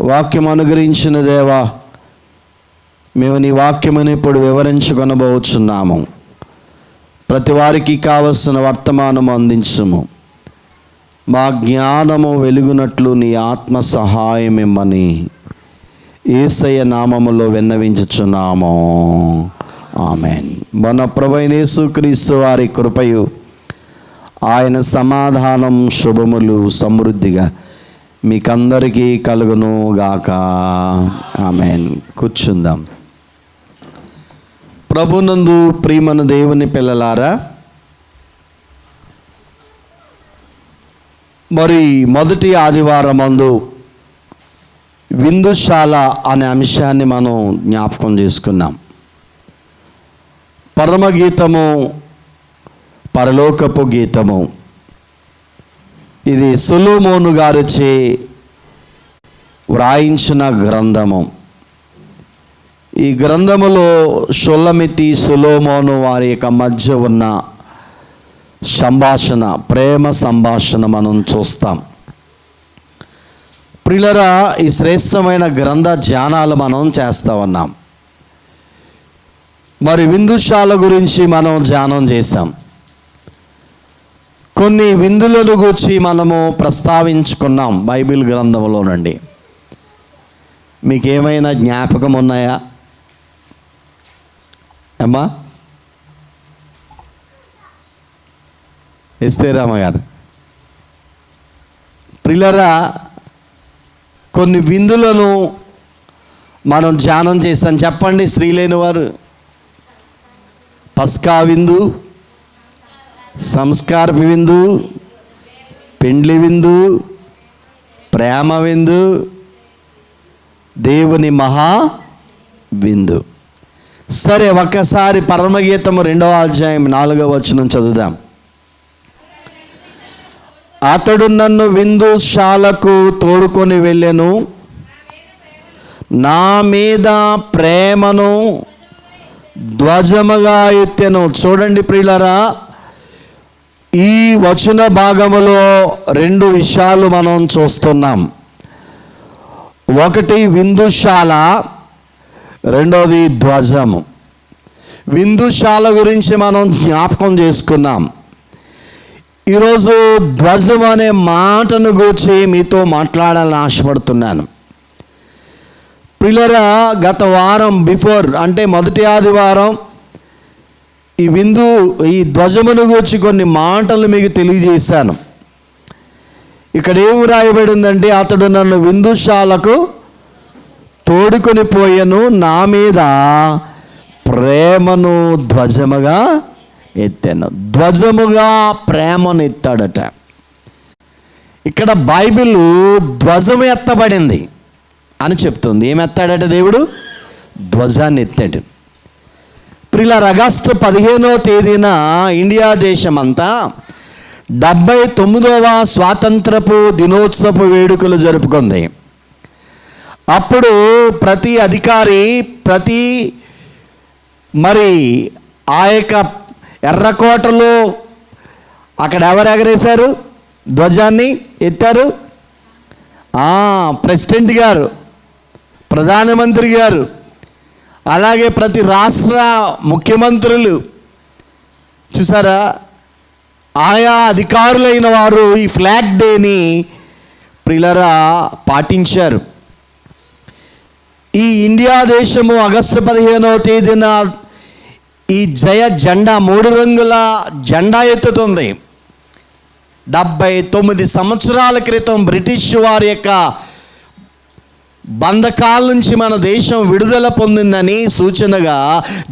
వాక్యం అనుగ్రహించిన దేవా, మేము నీ వాక్యమని ఇప్పుడు వివరించుకొనబోచున్నాము. ప్రతి వారికి కావలసిన వర్తమానము అందించుము. మా జ్ఞానము వెలుగునట్లు నీ ఆత్మ సహాయం ఇమ్మని యేసయ్య నామములో విన్నవించుచున్నాము. ఆమేన్. మన ప్రభువైన యేసుక్రీస్తు వారి కృపయు ఆయన సమాధానం శుభములు సమృద్ధిగా మీకందరికీ కలుగును గాక. ఆమేన్. కూర్చుందాం. ప్రభునందు ప్రియమైన దేవుని పిల్లలారా, మరి మొదటి ఆదివారమందు విందుశాల అనే అంశాన్ని మనం జ్ఞాపకం చేసుకున్నాం. పరమగీతము, పరలోకపు గీతము. ఇది సొలొమోను గారిచే వ్రాయించిన గ్రంథము. ఈ గ్రంథములో షొల్లమితి సొలొమోను వారి యొక్క మధ్య ఉన్న సంభాషణ, ప్రేమ సంభాషణ మనం చూస్తాం. ప్రియులారా, ఈ శ్రేష్టమైన గ్రంథ ధ్యానాలు మనం చేస్తూ ఉన్నాం. మరి విందుశాల గురించి మనం ధ్యానం చేశాం. కొన్ని విందులను గురించి మనము ప్రస్తావించుకున్నాం బైబిల్ గ్రంథంలో నుండి. మీకేమైనా జ్ఞాపకం ఉన్నాయా అమ్మా? ఎస్తేరామ గారు. ప్రియులారా, కొన్ని విందులను మనం ధ్యానం చేస్తాం. చెప్పండి, స్త్రీలేని వారు. పస్కా విందు, సంస్కార విందు, పెండ్లి విందు, ప్రేమ విందు, దేవుని మహా విందు. సరే, ఒక్కసారి పరమగీతము 2వ అధ్యాయం 4వ వచనం చదువుదాం. అతడు నన్ను విందుశాలకు తోడుకొని వెళ్ళెను, నా మీద ప్రేమను ధ్వజముగా ఎత్తెను. చూడండి ప్రియులారా, ఈ వచన భాగములో 2 విషయాలు మనం చూస్తున్నాం. ఒకటి విందుశాల, రెండోది ధ్వజము. విందుశాల గురించి మనం జ్ఞాపకం చేసుకున్నాం. ఈరోజు ధ్వజం అనే మాటను గురించి మీతో మాట్లాడాలని ఆశపడుతున్నాను. ప్రియులారా, గత వారం అంటే మొదటి ఆదివారం ఈ ధ్వజమును గురించి కొన్ని మాటలు మీకు తెలియజేశాను. ఇక్కడ ఏం రాయబడిందంటే, అతడు నన్ను విందుశాలకు తోడుకొని పోయెను, నా మీద ప్రేమను ధ్వజముగా ఎత్తాను. ధ్వజముగా ప్రేమను ఎత్తాడట. ఇక్కడ బైబిల్ ధ్వజము ఎత్తబడింది అని చెప్తుంది. ఏమి ఎత్తాడట దేవుడు? ధ్వజాన్ని ఎత్తాడు. ప్రియులారా, ఆగస్టు 15వ తేదీన ఇండియా దేశమంతా 79వ స్వాతంత్రపు దినోత్సవ వేడుకలు జరుపుకుంది. అప్పుడు ప్రతి అధికారి మరి ఆ యొక్క ఎర్రకోటలో అక్కడ ఎవరు ఎగరేశారు? ధ్వజాన్ని ఎత్తారు. ప్రెసిడెంట్ గారు, ప్రధానమంత్రి గారు, అలాగే ప్రతి రాష్ట్ర ముఖ్యమంత్రులు, చూసారా, ఆయా అధికారులైన వారు ఈ ఫ్లాగ్ డేని ప్రియులారా పాటించారు. ఈ ఇండియా దేశము ఆగస్టు 15వ తేదీన ఈ జయ జెండా, 3 రంగుల జెండా ఎత్తుతుంది. 79 సంవత్సరాల క్రితం బ్రిటిష్ వారి యొక్క బంధకాల నుంచి మన దేశం విడుదల పొందిందని సూచనగా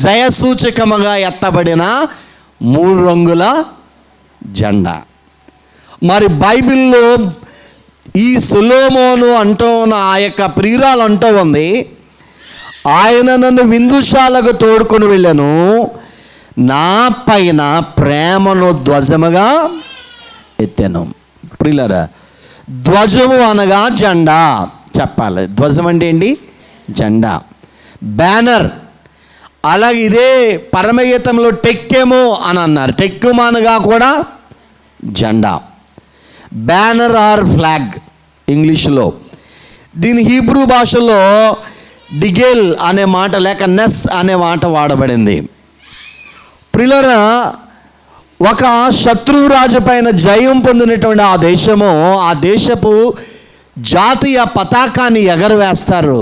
జయసూచకముగా ఎత్తబడిన 3 రంగుల జెండా. మరి బైబిల్లో ఈ సొలొమోను అంటూ ఉన్న ఆ యొక్క ప్రియురాలు అంటూ ఉంది, ఆయన నన్ను విందుశాలకు తోడుకొని వెళ్ళాను, నా పైన ప్రేమను ధ్వజముగా ఎత్తాను. ప్రియులారా, ధ్వజము అనగా జెండా చెప్పాలి. ధ్వజం అంటే ఏంటి? జెండా, బ్యానర్. అలాగే ఇదే పరమగీతంలో టెక్కెము అని అన్నారు. టెక్కెము అనగా కూడా జెండా, బ్యానర్ ఆర్ ఫ్లాగ్ ఇంగ్లీష్లో. దీని హీబ్రూ భాషలో డిగేల్ అనే మాట లేక నెస్ అనే మాట వాడబడింది. ప్రియులారా, ఒక శత్రురాజు పైన జయం పొందినటువంటి ఆ దేశపు జాతీయ పతాకాన్ని ఎగరవేస్తారు.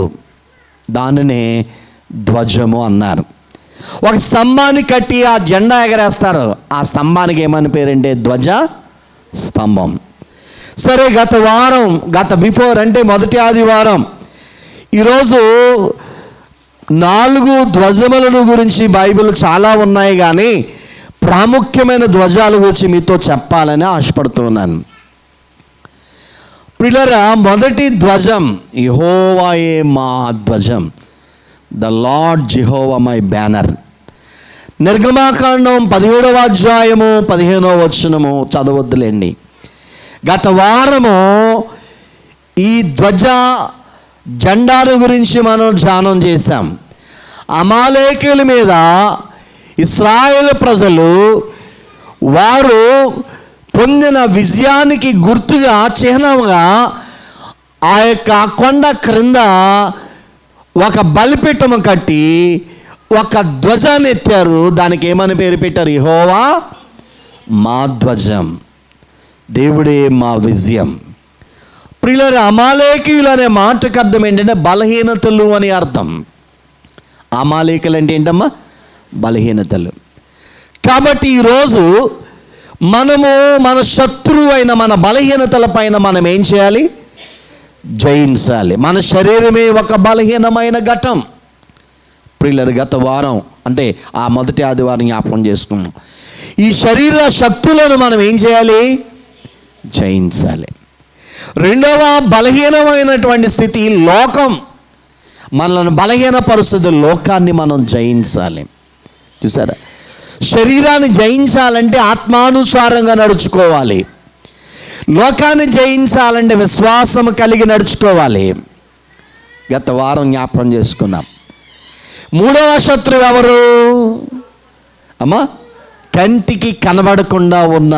దానినే ధ్వజము అన్నారు. ఒక స్తంభాన్ని కట్టి ఆ జెండా ఎగరేస్తారు. ఆ స్తంభానికి ఏమని పేరంటే ధ్వజ స్తంభం. సరే, గత బిఫోర్ అంటే మొదటి ఆదివారం ఈరోజు 4 ధ్వజములను గురించి బైబిల్ చాలా ఉన్నాయి, కానీ ప్రాముఖ్యమైన ధ్వజాల గురించి మీతో చెప్పాలని ఆశపడుతున్నాను. ప్రియులారా, మొదటి ధ్వజం యెహోవాయే మా ధ్వజం, the lord Jehovah my banner. నిర్గమాకాండం 17వ అధ్యాయము 15వ వచనము చదవద్దులేండి. గత వారము ఈ జెండాల గురించి మనం ధ్యానం చేశాం. అమాలేకీయుల మీద ఇశ్రాయేలు ప్రజలు వారు పొందిన విజయానికి గుర్తుగా చిహ్నంగా ఆ యొక్క కొండ క్రింద ఒక బలిపీఠము కట్టి ఒక ధ్వజాన్ని ఎత్తారు. దానికి ఏమని పేరు పెట్టారు? యెహోవా మా ధ్వజం, దేవుడే మా విజయం. ప్రియులారా, అమాలేకీయులు అనే మాటకు అర్థం ఏంటంటే బలహీనతలు అని అర్థం. అమాలేకీయులు అంటే ఏంటమ్మా? బలహీనతలు. కాబట్టి ఈరోజు మనము మన శత్రువు అయిన మన బలహీనతల పైన మనం ఏం చేయాలి? జయించాలి. మన శరీరమే ఒక బలహీనమైన ఘటం. ప్రియులారా, గత వారం అంటే ఆ మొదటి ఆదివారం జ్ఞాపకం చేసుకున్నాం. ఈ శరీర శక్తులను మనం ఏం చేయాలి? జయించాలి. రెండవ బలహీనమైనటువంటి స్థితి లోకం. మనల్ని బలహీనపరుస్తుంది. లోకాన్ని మనం జయించాలి. చూసారా, శరీరాన్ని జయించాలంటే ఆత్మానుసారంగా నడుచుకోవాలి. లోకాన్ని జయించాలంటే విశ్వాసం కలిగి నడుచుకోవాలి. గత వారం జ్ఞాపకం చేసుకున్నాం. 3వ శత్రువు ఎవరు అమ్మా? కంటికి కనబడకుండా ఉన్న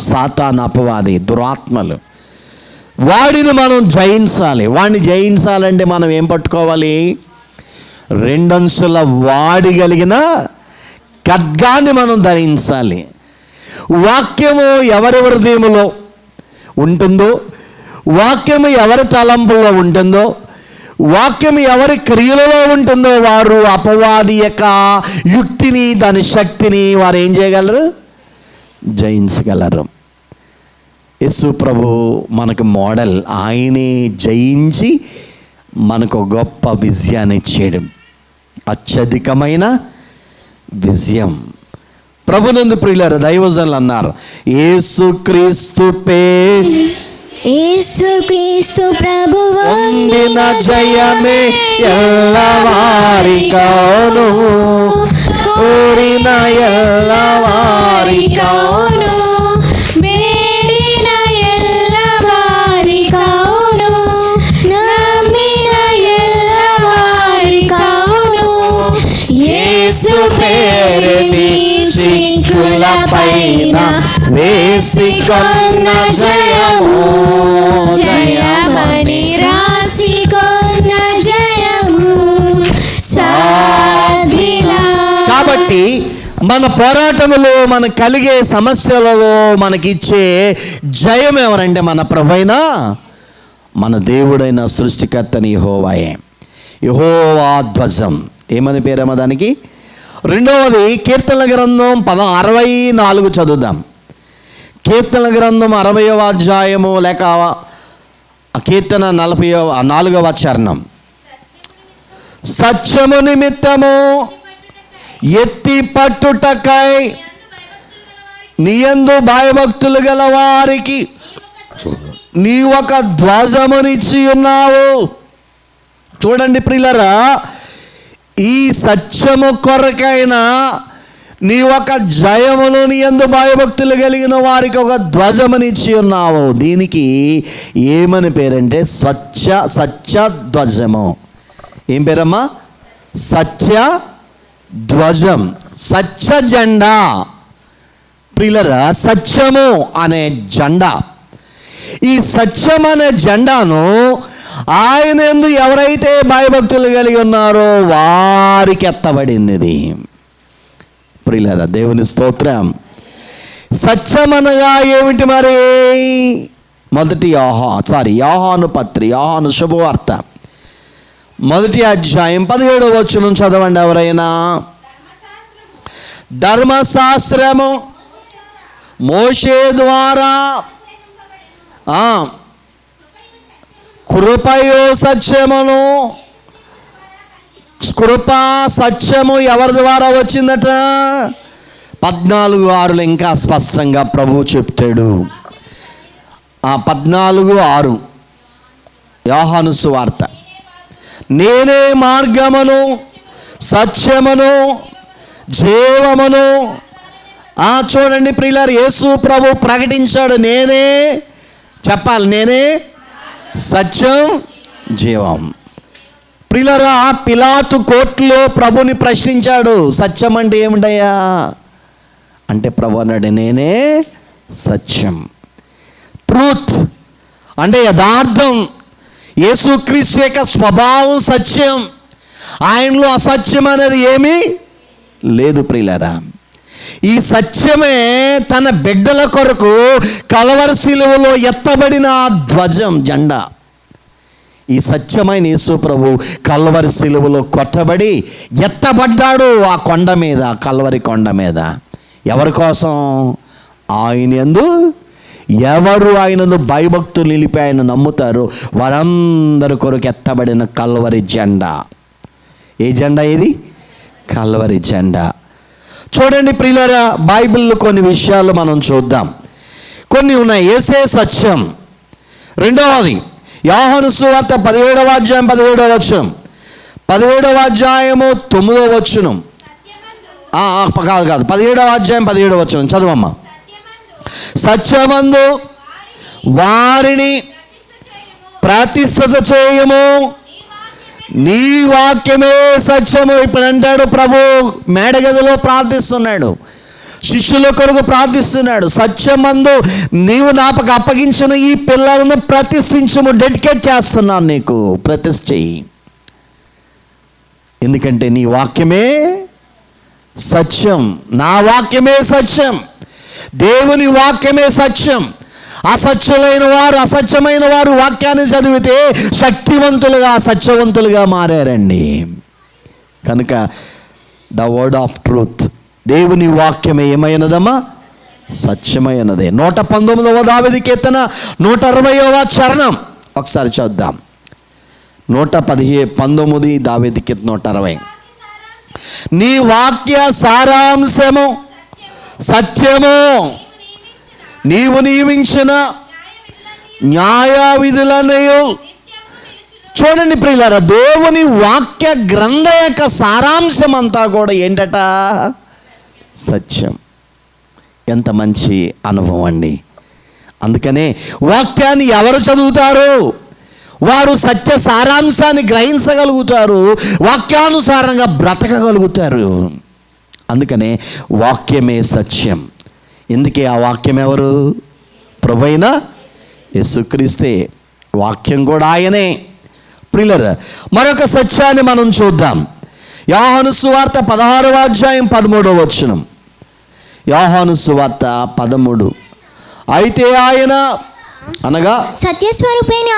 సాతాను, అపవాది, దురాత్మలు. వాడిని మనం జయించాలి. వాడిని జయించాలంటే మనం ఏం పట్టుకోవాలి? 2 అంచుల వాడి కలిగిన ఖడ్గాన్ని మనం ధరించాలి. వాక్యము ఎవరి హృదయములో ఉంటుందో, వాక్యము ఎవరి తలంపులో ఉంటుందో, వాక్యం ఎవరి క్రియలలో ఉంటుందో వారు అపవాది యొక్క యుక్తిని, దాని శక్తిని వారు ఏం చేయగలరు? జయించగలరు. యేసు ప్రభు మనకు మోడల్. ఆయనే జయించి మనకు గొప్ప విజయాన్ని ఇచ్చాడు. అత్యధికమైన విజయం. ప్రభునందు ప్రియులారా, దైవజనులు అన్నారు, యేసుక్రీస్తు ప్రభువు పొందిన జయమే ఎల్లవారికౌను, కోరిన ఎల్లవారికౌను, వేడిన ఎల్లవారికౌను, నమ్మిన ఎల్లవారికౌను. యేసు పేరుని చిక్కుల పైన వేసికొన్న జయము, జయమని రాసికొన్న జయము సాధిలా. కాబట్టి మన పోరాటములో, మనకు కలిగే సమస్యలలో మనకిచ్చే జయం ఎవరంటే మన ప్రభువైన మన దేవుడైన సృష్టికర్తని యెహోవాయే. యెహోవా ధ్వజం. ఏమని పేరమ్మా దానికి? రెండవది కీర్తనల గ్రంథం 64 చదువుదాం. కీర్తనల గ్రంథం 60వ అధ్యాయము లేక కీర్తన 44వ చరణం. సత్యము నిమిత్తము ఎత్తి పట్టుటకై నీయందు భయభక్తులు గల వారికి నీ ఒక ధ్వజమునిచ్చి ఉన్నావు. చూడండి ప్రియులారా, ఈ సత్యము కొరకైనా నీ ఒక జయమును, నీ యందు భయభక్తులు కలిగిన వారికి ఒక ధ్వజమునిచ్చి ఉన్నావు. దీనికి ఏమని పేరంటే సత్య ధ్వజము. ఏం పేరమ్మా? సత్య ధ్వజం, సత్య జెండా. ప్రియులారా, సత్యము అనే జెండా. ఈ సత్యం అనే జెండాను ఆయన యందు ఎవరైతే భయభక్తులు కలిగి ఉన్నారో వారికి ఎత్తబడింది ఇది. ప్రియులారా, దేవుని స్తోత్రం. సత్యమనగా ఏమిటి మరి? మొదటి యోహాను శుభవార్త 1వ అధ్యాయం 17వ వచనం చదవండి ఎవరైనా. ధర్మశాస్త్రము మోషే ద్వారా కృపయో సత్యమును, కృపా సత్యము ఎవరి ద్వారా వచ్చిందట? 14:6 ఇంకా స్పష్టంగా ప్రభువు చెప్తాడు. 14:6 యోహాను సువార్త. నేనే మార్గమును సత్యమును జీవమును. చూడండి ప్రియులారు, యేసు ప్రభు ప్రకటించాడు, నేనే, చెప్పాలి, నేనే సత్యం జీవం. ప్రియులారా, పిలాతు కోర్టులో ప్రభుని ప్రశ్నించాడు, సత్యం అంటే ఏమిటయ్యా అంటే ప్రభు అన్నాడు, నేనే సత్యం. ట్రూత్ అంటే యథార్థం. యేసుక్రీస్తు యొక్క స్వభావం సత్యం, ఆయనలో అసత్యం అనేది ఏమీ లేదు. ప్రియులారా, ఈ సత్యమే తన బిడ్డల కొరకు కల్వరి శిలువలో ఎత్తబడిన ధ్వజం, జెండా. ఈ సత్యమైన యేసు ప్రభు కల్వరి శిలువలో కొట్టబడి ఎత్తబడ్డాడు ఆ కొండ మీద, కల్వరి కొండ మీద. ఎవరి కోసం? ఆయన యందు ఎవరు ఆయనను భయభక్తులు నిలిపి ఆయన నమ్ముతారో వారందరి కొరకు ఎత్తబడిన కల్వరి జెండా. ఏ జెండా ఇది? కల్వరి జెండా. చూడండి ప్రియులారా, బైబిల్లో కొన్ని విషయాలు మనం చూద్దాం. కొన్ని ఉన్నాయి. యేసే సత్యం. రెండవది యోహాను సువార్త 17వ అధ్యాయం 17వ వచనం, 17వ అధ్యాయము 9వ వచనం. కాదు 17వ అధ్యాయం 17వ వచనం చదవమ్మా. సత్యమందు వారిని ప్రతిష్ఠిత చేయము, నీ వాక్యమే సత్యము. ఇప్పుడు అంటాడు ప్రభు, మేడగదిలో ప్రార్థిస్తున్నాడు, శిష్యుల కొరకు ప్రార్థిస్తున్నాడు. సత్యమందు నీవు నాకు అప్పగించిన ఈ పిల్లలను ప్రతిష్ఠించము, డెడికేట్ చేస్తున్నాను నీకు, ప్రతిష్ఠ చెయ్యి. ఎందుకంటే నీ వాక్యమే సత్యం, నా వాక్యమే సత్యం, దేవుని వాక్యమే సత్యం. అసత్యమైన వారు వాక్యాన్ని చదివితే శక్తివంతులుగా సత్యవంతులుగా మారారండి. కనుక ద వర్డ్ ఆఫ్ ట్రూత్, దేవుని వాక్యమే ఏమైనదమ్మా? సత్యమైనదే. 119వ దావీదు కీర్తన 160వ చరణం ఒకసారి చూద్దాం. 119 దావీదు కీర్తన 160. నీ వాక్య సారాంశము సత్యము, నీవు నియమించిన న్యాయ విధులన్నయు. చూడండి ప్రియులారా, దేవుని వాక్య గ్రంథ యొక్క సారాంశం అంతా కూడా ఏంటట? సత్యం. ఎంత మంచి అనుభవం అండి. అందుకనే వాక్యాన్ని ఎవరు చదువుతారో వారు సత్య సారాంశాన్ని గ్రహించగలుగుతారు, వాక్యానుసారంగా బ్రతకగలుగుతారు. అందుకనే వాక్యమే సత్యం. ఎందుకే ఆ వాక్యం ఎవరు? ప్రభువైన యేసుక్రీస్తే. వాక్యం కూడా ఆయనే. ప్రియులారా, మరొక సత్యాన్ని మనం చూద్దాం. యోహాను సువార్త 16వ అధ్యాయం 13వ వచనం. యోహాను సువార్త 13. అయితే ఆయన అనగా సత్యస్వరూపైన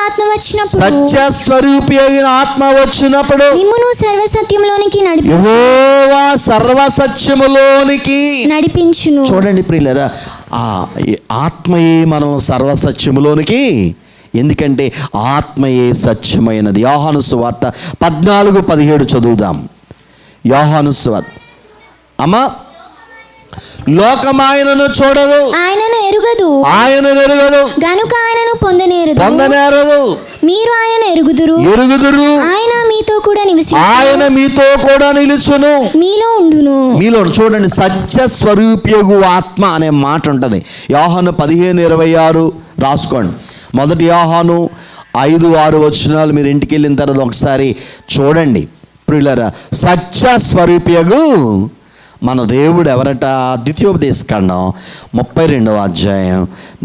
ఆత్మ వచ్చినప్పుడు మిమ్మును సర్వసత్యములోనికి యెహోవా సర్వసత్యములోనికి నడిపించును. చూడండి ప్రియులారా, ఆ ఆత్మయే మనం సర్వసత్యములోనికి, ఎందుకంటే ఆత్మయే సత్యమైనది. యోహాను సువార్త 14:17 చదువుదాం. యోహాను సువార్త. అమ్మా, లోకం ఆయనను చూడదు, ఆయనను ఎరుగదు గనుక ఆయనను పొందనేరదు. మీరు ఆయన ఎరుగుదురు, ఆయన మీతో కూడా నిలుచును, మీలో ఉండును. చూడండి, సత్య స్వరూప్యగు ఆత్మ అనే మాట ఉంటుంది. యోహాను 15:26 రాసుకోండి. 1 యోహాను 5-6 వచనాలు మీరు ఇంటికి వెళ్ళిన తర్వాత ఒకసారి చూడండి. ప్రియులారా, సత్య స్వరూప్యగు మన దేవుడు ఎవరట? ద్వితీయోపదేశకాండం 32వ అధ్యాయం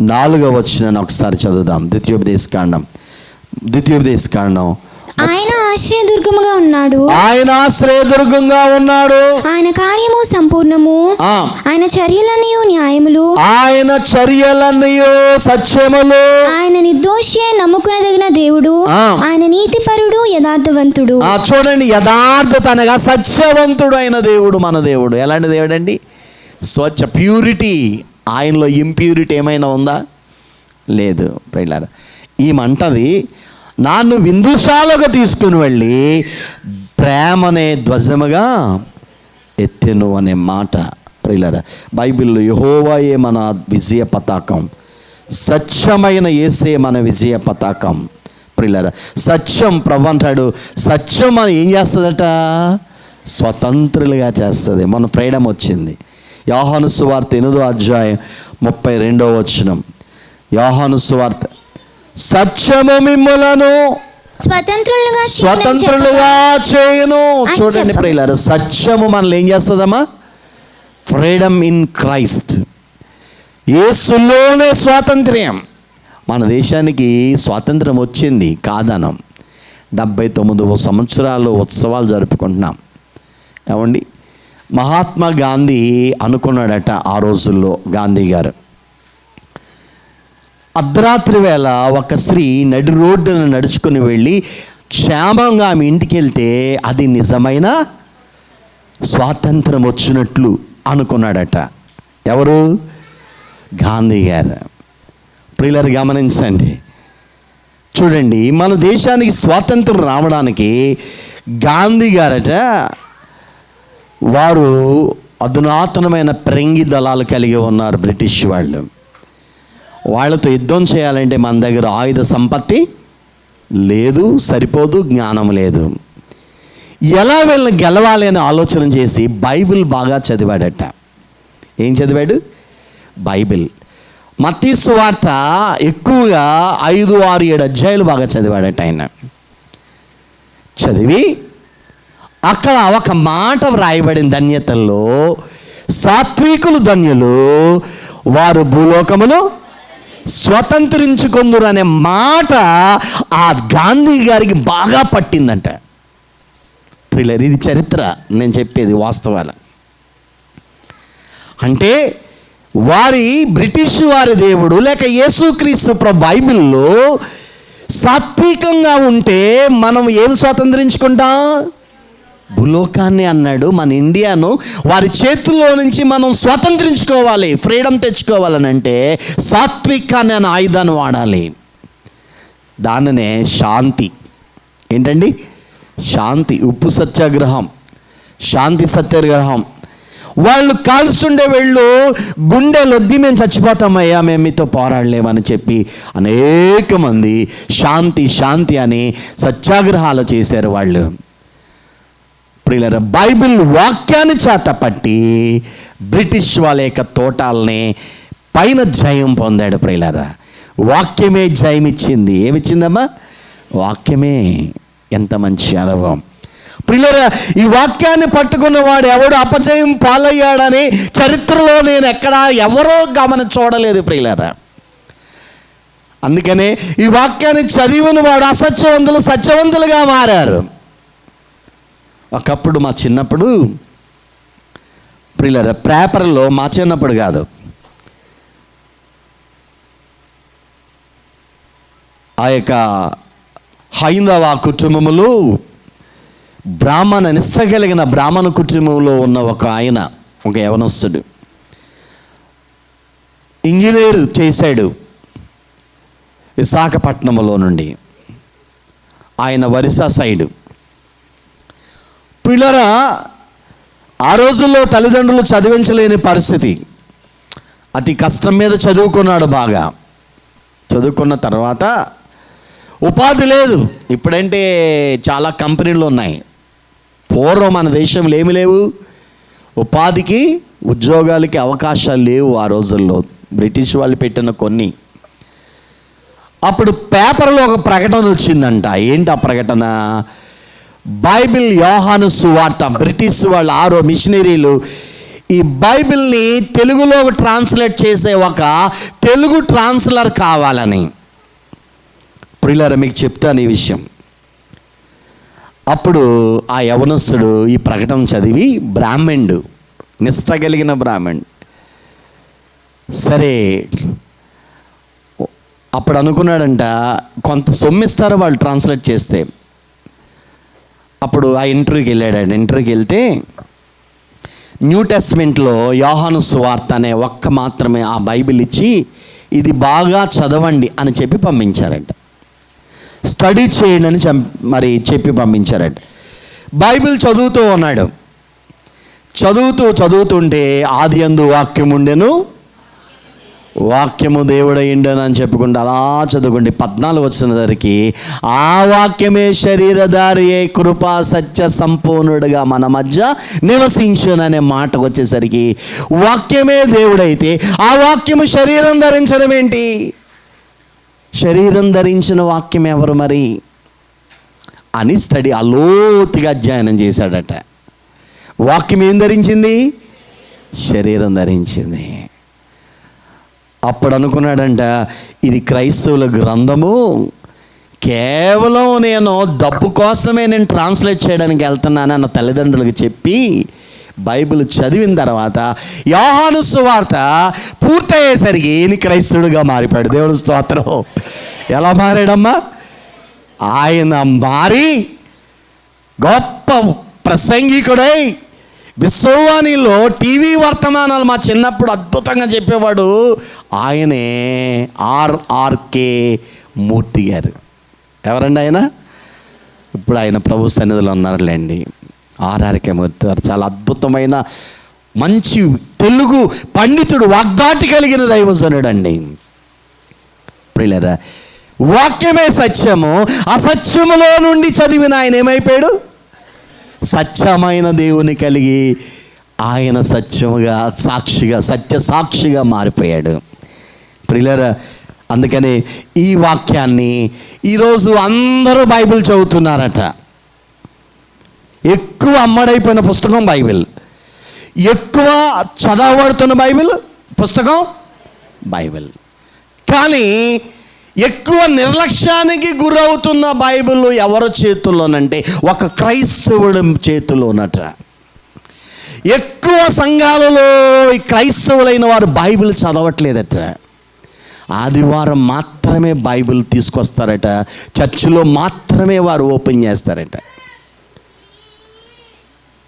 4వ వచనాన్ని ఒకసారి చదువుదాం. ద్వితీయోపదేశకాండం ద్వితీయోపదేశకాండం. ఆయన ఆశ్రయదుర్గముగా ఉన్నాడు. ఆయన ఆశ్రయదుర్గంగా ఉన్నాడు. ఆయన కార్యము సంపూర్ణము. ఆయన చర్యలన్నీ న్యాయములు. ఆయన చర్యలన్నీ సత్యములు. ఆయన నిర్దోషి నమ్ముకునదగిన దేవుడు. ఆయన నీతిపరుడు యథార్థవంతుడు. చూడండి, యథార్థత అనగా సత్యవంతుడు అయిన దేవుడు మన దేవుడు. ఎలాంటి దేవుడు అండి? స్వచ్ఛ, ప్యూరిటీ. ఆయనలో ఇంప్యూరిటీ ఏమైనా ఉందా? లేదు. ప్రియులారా, ఈ మంటది నన్ను విందుశాలకు తీసుకుని వెళ్ళి ప్రేమనే ధ్వజముగా ఎత్తెను అనే మాట. ప్రియులారా, బైబిల్లో యెహోవాయే మన విజయ పతాకం, సత్యమైన యేసే మన విజయ పతాకం. ప్రియులారా, సత్యం ప్రభు అంటాడు, సత్యం మనం ఏం చేస్తుందట? స్వతంత్రులుగా చేస్తుంది. మన ఫ్రీడమ్ వచ్చింది. యోహాను సువార్త 8:32 యోహాను సువార్త, సత్యము మిమ్ములను స్వతంత్రులుగా చేయును. చూడండి ప్రియులారా, సత్యము మనల్ని ఏం చేస్తుందమ్మా? Freedom in Christ. యేసులోనే స్వాతంత్ర్యం. మన దేశానికి స్వాతంత్రం వచ్చింది కాదనం. 79 సంవత్సరాలు ఉత్సవాలు జరుపుకుంటున్నాం. ఏమండి, మహాత్మా గాంధీ అనుకున్నాడట ఆ రోజుల్లో, గాంధీ గారు, అర్ధరాత్రి వేళ ఒక స్త్రీ నడి రోడ్డును నడుచుకుని వెళ్ళి క్షేమంగా ఆమె ఇంటికి వెళ్తే అది నిజమైన స్వాతంత్రం వచ్చినట్లు అనుకున్నాడట. ఎవరు? గాంధీ గారు. ప్రియులారు గమనించండి. చూడండి, మన దేశానికి స్వాతంత్రం రావడానికి గాంధీ గారట, వారు అధునాతనమైన పెరంగి దళాలు కలిగి ఉన్నారు. బ్రిటిష్ వాళ్ళతో యుద్ధం చేయాలంటే మన దగ్గర ఆయుధ సంపత్తి లేదు, సరిపోదు, జ్ఞానం లేదు. ఎలా వీళ్ళని గెలవాలి అని ఆలోచన చేసి బైబిల్ బాగా చదివాడట. ఏం చదివాడు? బైబిల్. మత్తయి సువార్త ఎక్కువగా 5, 6, 7 అధ్యాయాలు బాగా చదివాడట ఆయన. చదివి అక్కడ ఒక మాట వ్రాయబడిన ధన్యతల్లో, సాత్వికులు ధన్యులు, వారు భూలోకమును స్వతంత్రించుకొందురు అనే మాట ఆ గాంధీ గారికి బాగా పట్టిందంట. ప్రియులారా, ఇది చరిత్ర, నేను చెప్పేది వాస్తవాలు. అంటే వారి బ్రిటిష్ వారి దేవుడు లేక యేసుక్రీస్తు బైబిల్లో సాత్వికంగా ఉంటే మనం ఏం స్వాతంత్రించుకుంటాం? భూలోకాన్ని అన్నాడు. మన ఇండియాను వారి చేతుల్లో నుంచి మనం స్వాతంత్రించుకోవాలి, ఫ్రీడమ్ తెచ్చుకోవాలని అంటే సాత్వికాన్ని అనే ఆయుధాన్ని వాడాలి. దానినే శాంతి. ఏంటండి? శాంతి. ఉప్పు సత్యాగ్రహం, శాంతి సత్యాగ్రహం. వాళ్ళు కాల్స్తుండే వెళ్ళు గుండెలొద్ది మేము చచ్చిపోతామయ్యా, మేము మీతో పోరాడలేమని చెప్పి అనేక మంది శాంతి శాంతి అని సత్యాగ్రహాలు చేశారు వాళ్ళు. ప్రియులారా, బైబిల్ వాక్యాన్ని చేతపట్టి బ్రిటిష్ వాళ్ళ యొక్క తోటాలని పైన జయం పొందాడు. ప్రియులారా, వాక్యమే జయం ఇచ్చింది. ఏమిచ్చిందమ్మా? వాక్యమే. ఎంత మంచి అనుభవం. ప్రియులారా, ఈ వాక్యాన్ని పట్టుకున్నవాడు ఎవడు అపజయం పాలయ్యాడని చరిత్రలో నేను ఎక్కడా ఎవరో చూడలేదు. ప్రియులారా, అందుకనే ఈ వాక్యాన్ని చదివిన వాడు అసత్యవంతులు సత్యవంతులుగా మారారు. ఒకప్పుడు మా చిన్నప్పుడు ప్రియులారా, పేపర్లో, మా చిన్నప్పుడు కాదు, ఆ యొక్క హైందవ కుటుంబములు నిష్ఠ కలిగిన బ్రాహ్మణ కుటుంబంలో ఉన్న ఒక ఆయన, ఒక యవనస్తుడు, ఇంజనీర్ చేశాడు విశాఖపట్నంలో నుండి. ఆయన ఒరిస్సా సైడు. పిల్లరా, ఆ రోజుల్లో తల్లిదండ్రులు చదివించలేని పరిస్థితి. అతి కష్టం మీద చదువుకున్నాడు. బాగా చదువుకున్న తర్వాత ఉపాధి లేదు. ఇప్పుడంటే చాలా కంపెనీలు ఉన్నాయి. పూర్వం మన దేశంలో ఏమి లేవు, ఉపాధికి ఉద్యోగాలకి అవకాశాలు లేవు ఆ రోజుల్లో. బ్రిటిష్ వాళ్ళు పెట్టిన కొన్ని. అప్పుడు పేపర్లో ఒక ప్రకటన వచ్చిందంట. ఏంటి ఆ ప్రకటన? బైబిల్ యోహాను సువార్త. బ్రిటిష్ వాళ్ళు 6 మిషనరీలు ఈ బైబిల్ని తెలుగులో ట్రాన్స్లేట్ చేసే ఒక తెలుగు ట్రాన్స్లేటర్ కావాలని. ప్రియులారా, మీకు చెప్తాను ఈ విషయం. అప్పుడు ఆ యవనస్తుడు ఈ ప్రకటన చదివి బ్రాహ్మణుడు, నిష్ట కలిగిన బ్రాహ్మణుడు. సరే, అప్పుడు అనుకున్నాడంట కొంత సొమ్మిస్తారు వాళ్ళు ట్రాన్స్లేట్ చేస్తే. అప్పుడు ఆ ఇంటర్వ్యూకి వెళ్ళాడు. ఇంటర్వ్యూకి వెళ్తే న్యూ టెస్ట్మెంట్లో యోహాను సువార్త అనే ఒక్క మాత్రమే ఆ బైబిల్ ఇచ్చి ఇది బాగా చదవండి అని చెప్పి పంపించారంట. స్టడీ చేయండి అని మరి చెప్పి పంపించారంట. బైబిల్ చదువుతూ ఉన్నాడు. చదువుతుంటే ఆది యందు వాక్యం ఉండెను, వాక్యము దేవుడయ్యుండెను అని చెప్పుకుంటూ అలా చదువుకుంటే 14 వచ్చినసరికి ఆ వాక్యమే శరీరధారి అయి కృపా సత్య సంపూర్ణుడుగా మన మధ్య నివసించుననే మాటకు వచ్చేసరికి వాక్యమే దేవుడైతే ఆ వాక్యము శరీరం ధరించడం ఏంటి? శరీరం ధరించిన వాక్యం ఎవరు మరి అని స్టడీ అలోతుగా అధ్యయనం చేశాడట. వాక్యం ఏం ధరించింది? శరీరం ధరించింది. అప్పుడు అనుకున్నాడంట ఇది క్రైస్తవుల గ్రంథము, కేవలం నేను డబ్బు కోసమే నేను ట్రాన్స్లేట్ చేయడానికి వెళ్తున్నాను అన్న తల్లిదండ్రులకు చెప్పి బైబిల్ చదివిన తర్వాత యోహాను సువార్త పూర్తయ్యేసరికి ఈయన క్రైస్తవుడిగా మారిపోయాడు. దేవుడు స్తోత్రం. ఎలా మారాడమ్మా? ఆయన మారి గొప్ప ప్రసంగికుడై విశ్వవాణిలో టీవీ వర్తమానాలు మా చిన్నప్పుడు అద్భుతంగా చెప్పేవాడు ఆయనే. ఆర్ఆర్కే మూర్తి గారు. ఎవరండి ఆయన? ఇప్పుడు ఆయన ప్రభు సన్నిధిలో ఉన్నారులేండి. ఆర్ఆర్కే మూర్తి గారు చాలా అద్భుతమైన మంచి తెలుగు పండితుడు, వాగ్దాటి కలిగిన దైవజనుడు అండి. ప్రియులారా, వాక్యమే సత్యము. అసత్యములో నుండి చదివిన ఆయన ఏమైపోయాడు? సత్యమైన దేవుని కలిగి ఆయన సత్యముగా సాక్షిగా, సత్య సాక్షిగా మారిపోయాడు. ప్రియులారా, అందుకని ఈ వాక్యాన్ని ఈరోజు అందరూ బైబిల్ చదువుతున్నారట. ఎక్కువ అమ్మడైపోయిన పుస్తకం బైబిల్, ఎక్కువ చదవబడుతున్న బైబిల్ పుస్తకం బైబిల్. కానీ ఎక్కువ నిర్లక్ష్యానికి గురవుతున్న బైబిల్ ఎవరి చేతుల్లోనంటే ఒక క్రైస్తవుడి చేతిలోనట. ఎక్కువ సంఘాలలో ఈ క్రైస్తవులైన వారు బైబిల్ చదవట్లేదట. ఆదివారం మాత్రమే బైబిల్ తీసుకొస్తారట, చర్చిలో మాత్రమే వారు ఓపెన్ చేస్తారట.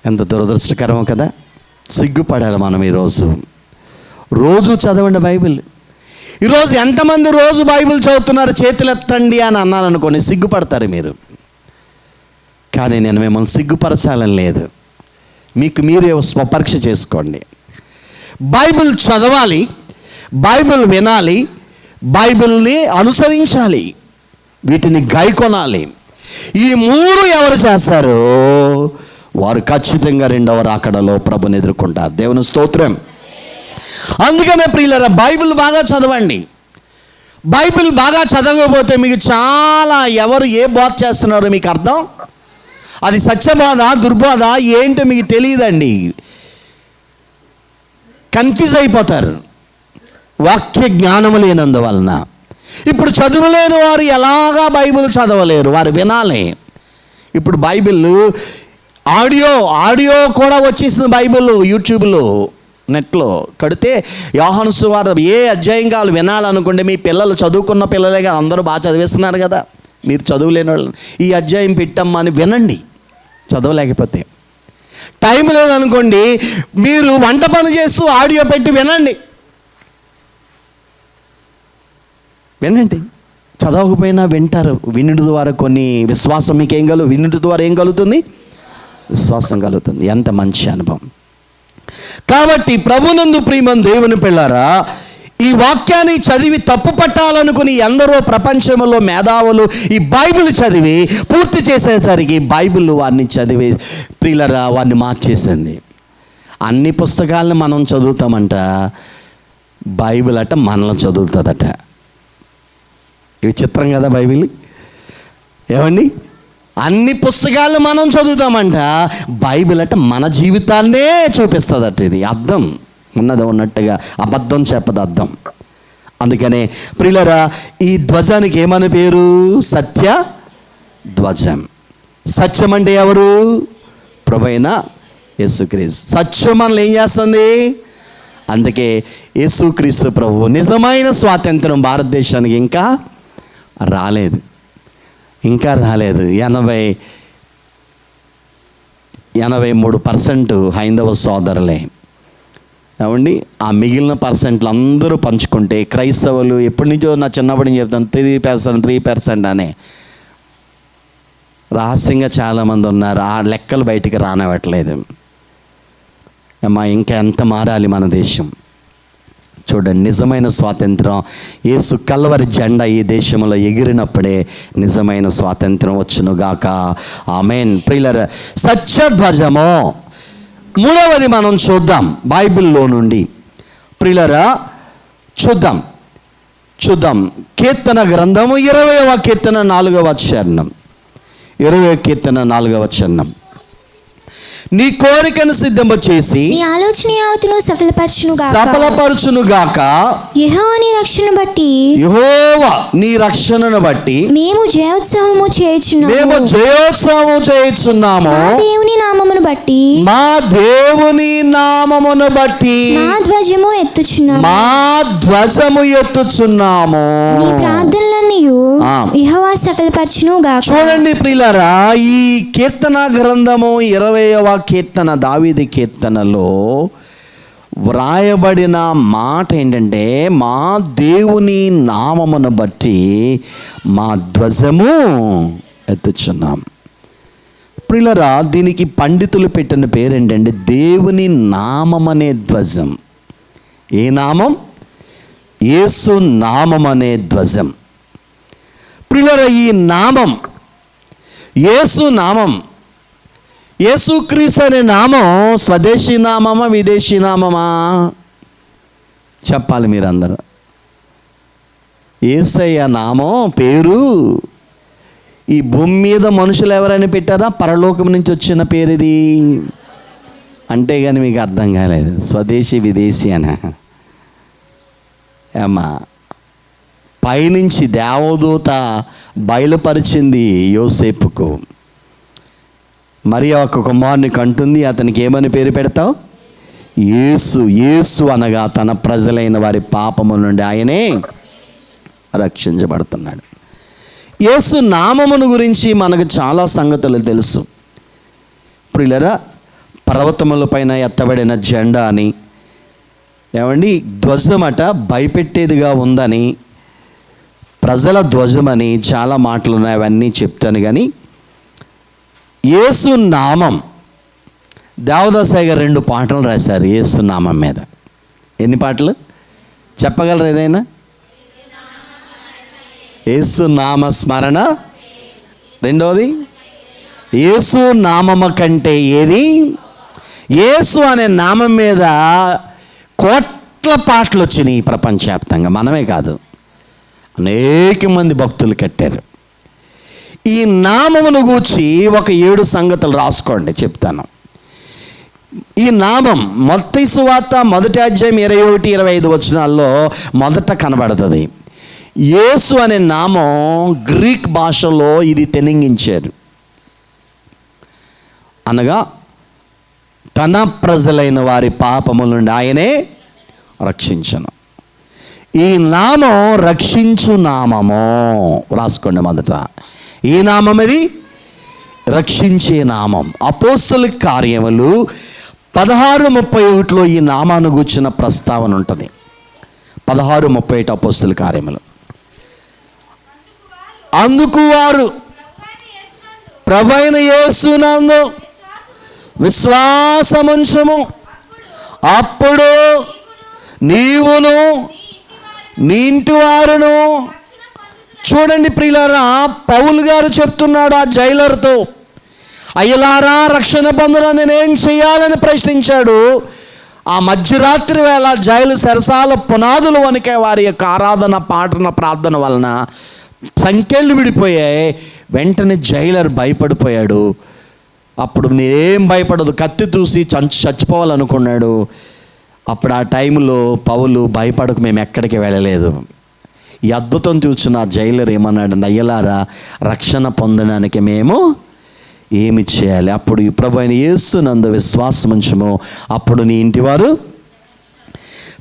ఎంత దురదృష్టకరం కదా. సిగ్గుపడాలి మనం. ఈరోజు రోజు చదవండి బైబిల్. ఈరోజు ఎంతమంది రోజు బైబిల్ చదువుతున్నారు? చేతులు ఎత్తండి అని అన్నాను అనుకోండి, సిగ్గుపడతారు మీరు. కానీ నేను మిమ్మల్ని సిగ్గుపరచాలని లేదు. మీకు మీరే స్వపరీక్ష చేసుకోండి. బైబిల్ చదవాలి, బైబిల్ వినాలి, బైబిల్ని అనుసరించాలి, వీటిని గైకొనాలి. ఈ 3 ఎవరు చేస్తారో వారు ఖచ్చితంగా రెండవ రాకడలో ప్రభుని ఎదుర్కొంటారు. దేవుని స్తోత్రం. అందుకనే ప్రియులారా, బైబిల్ బాగా చదవండి. బైబిల్ బాగా చదవకపోతే మీకు చాలా ఎవరు ఏ బోధ చేస్తున్నారో మీకు అర్థం, అది సత్యబోధ దుర్బోధ ఏంటో మీకు తెలియదండి. కన్ఫ్యూజ్ అయిపోతారు వాక్య జ్ఞానము లేనందువలన. ఇప్పుడు చదువులేని వారు ఎలాగా బైబిల్ చదవలేరు, వారు వినాలి. ఇప్పుడు బైబిల్ ఆడియో కూడా వచ్చేసింది. బైబిల్ యూట్యూబ్లో నెట్లో కడితే యోహాను సువార్త ఏ అధ్యాయం కావాలి వినాలనుకుంటే, మీ పిల్లలు చదువుకున్న పిల్లలేగా అందరూ బాగా చదివేస్తున్నారు కదా, మీరు చదువులేని వాళ్ళు ఈ అధ్యాయం పెట్టమ్మా అని వినండి. చదవలేకపోతే టైం లేదనుకోండి, మీరు వంట పని చేస్తూ ఆడియో పెట్టి వినండి. చదవకపోయినా వింటారు. వినుడి ద్వారా కొన్ని విశ్వాసం మీకు వినుడి ద్వారా ఏం కలుగుతుంది? విశ్వాసం కలుగుతుంది. ఎంత మంచి అనుభవం. కాబట్టి ప్రభునందు ప్రియమైన దేవుని పిల్లారా, ఈ వాక్యాన్ని చదివి తప్పు పట్టాలనుకుని ఎందరో ప్రపంచంలో మేధావులు ఈ బైబిల్ చదివి పూర్తి చేసేసరికి బైబిల్ వారిని చదివి ప్రియులరా వారిని మార్చేసింది. అన్ని పుస్తకాలను మనం చదువుతామంట, బైబిల్ అట మనల్ని చదువుతుందట. ఇవి చిత్రం కదా బైబిల్. ఏమండి, అన్ని పుస్తకాలు మనం చదువుతామంట, బైబిల్ అట మన జీవితాన్నే చూపిస్తుందట. ఇది అర్థం ఉన్నది ఉన్నట్టుగా, అబద్ధం చెప్పదు అర్థం. అందుకనే ప్రియులారా, ఈ ధ్వజానికి ఏమని పేరు? సత్య ధ్వజం. సత్యం అంటే ఎవరు? ప్రభువైన యేసుక్రీస్తు. సత్యం మనల్ని ఏం చేస్తుంది? అందుకే యేసుక్రీస్తు ప్రభు నిజమైన స్వాతంత్రం భారతదేశానికి ఇంకా రాలేదు. 83% హైందవ సోదరులే. ఏమండి, ఆ మిగిలిన పర్సెంట్లు అందరూ పంచుకుంటే క్రైస్తవులు ఎప్పటి నుంచో, నా చిన్నప్పటి నుంచి చెప్తాను, 3% అనే రహస్యంగా చాలామంది ఉన్నారు. ఆ లెక్కలు బయటికి రానివ్వట్లేదు. అమ్మా, ఇంకా ఎంత మారాలి మన దేశం. చూడండి, నిజమైన స్వాతంత్రం యేసు కల్వరి జెండా ఈ దేశంలో ఎగిరినప్పుడే నిజమైన స్వాతంత్రం వచ్చునుగాక. ఆమేన్. ప్రియులారా, సత్యధ్వజము. మూడవది మనం చూద్దాం బైబిల్లో నుండి. ప్రియులారా, చూద్దాం కీర్తన గ్రంథము 20వ కీర్తన 4వ చరణం. 20వ కీర్తన 4వ చరణం. నీ కోరికను సిద్ధము చేసి నీ ఆలోచన యావత్తును సఫలపరచునుగాక. యెహోవా నీ రక్షణను బట్టి మేము జయోత్సవము చేయుచున్నాము. మా దేవుని నామమును బట్టి మా ధ్వజము ఎత్తుచున్నాము. నీ ప్రార్థనలన్నీయు యెహోవా సఫలపరచునుగాక. చూడండి ప్రియులారా, ఈ కీర్తన గ్రంథము 20వ కీర్తన, దావీదు కీర్తనలో వ్రాయబడిన మాట ఏంటంటే, మా దేవుని నామమును బట్టి మా ధ్వజము ఎత్తుచున్నాం. ప్రియులారా, దీనికి పండితులు పెట్టిన పేరేంటంటే దేవుని నామం అనే ధ్వజం. ఏ నామం? యేసు నామం అనే ధ్వజం. ప్రియులారా, ఈ నామం, యేసు నామం, యేసుక్రీస్తు అనే నామం స్వదేశీ నామమా విదేశీ నామమా? చెప్పాలి మీరందరూ. యేసయ్య నామం పేరు ఈ భూమి మీద మనుషులు ఎవరైనా పెట్టారా? పరలోకం నుంచి వచ్చిన పేరు ఇది. అంతేగాని మీకు అర్థం కాలేదు స్వదేశీ విదేశీ అని. ఏమ్మా, పైనుంచి దేవదూత బయలుపరిచింది యోసేపుకు. మరియా ఒక కుమారుని కంటుంది, అతనికి ఏమని పేరు పెడతావు? యేసు. యేసు అనగా తన ప్రజలైన వారి పాపముల నుండి ఆయనే రక్షించబడుతున్నాడు. యేసు నామమును గురించి మనకు చాలా సంగతులు తెలుసు. ప్రియులారా, పర్వతముల పైన ఎత్తబడిన జెండా అని, ఏమండి, ధ్వజమట భయపెట్టేదిగా ఉందని, ప్రజల ధ్వజమని చాలా మాటలు ఉన్నాయి. అవన్నీ చెప్తాను. కానీ యేసు నామం, దేవదాసాయి గారు 2 పాటలు రాశారు యేసు నామం మీద. ఎన్ని పాటలు చెప్పగలరు ఏదైనా? యేసు నామ స్మరణ. రెండవది, యేసు నామము కంటే ఏది? యేసు అనే నామం మీద కోట్ల పాటలు వచ్చినాయి ప్రపంచవ్యాప్తంగా. మనమే కాదు, అనేక మంది భక్తులు కట్టారు. ఈ నామమును గూర్చి ఒక 7 సంగతులు రాసుకోండి, చెప్తాను. ఈ నామం మత్తయి సువార్త 1వ అధ్యాయం 21-25 వచనాల్లో మొదట కనబడుతుంది. యేసు అనే నామం గ్రీక్ భాషలో ఇది తెనింగించారు, అనగా తన ప్రజలైన వారి పాపముల నుండి ఆయనే రక్షించను. ఈ నామం రక్షించు నామము. రాసుకోండి మొదట. ఈ నామం ఇది రక్షించే నామం. అపోస్తల కార్యములు 16:31లో ఈ నామాన్ని గూర్చిన ప్రస్తావన ఉంటుంది. 16:31 అపోస్తల కార్యములు. అందుకు వారు ప్రభువైన యేసునందు విశ్వాసముంచుము, అప్పుడు నీవును నీ ఇంటి వారును. చూడండి ప్రియులారా, పౌలు గారు చెప్తున్నాడు ఆ జైలర్తో, అయ్యలారా రక్షణ పొందడం నేనేం చేయాలని ప్రశ్నించాడు. ఆ మధ్యరాత్రి వేళ జైలు సరసాల పునాదులు వనికే వారి యొక్క ఆరాధన, పాటన, ప్రార్థన వలన సంఖ్యలు విడిపోయాయి. వెంటనే జైలర్ భయపడిపోయాడు. అప్పుడు నేనేం భయపడదు, కత్తి చూసి చచ్చిపోవాలనుకున్నాడు. అప్పుడు ఆ టైంలో పౌలు భయపడకు మేము ఎక్కడికి వెళ్ళలేదు. ఈ అద్భుతం చూసిన జైలర్ ఏమన్నాడు, అయ్యలారా రక్షణ పొందడానికి మేము ఏమి చేయాలి? అప్పుడు ఈ ప్రభు అయిన యేసునందు విశ్వాసం ఉంచుము, అప్పుడు నీ ఇంటివారు.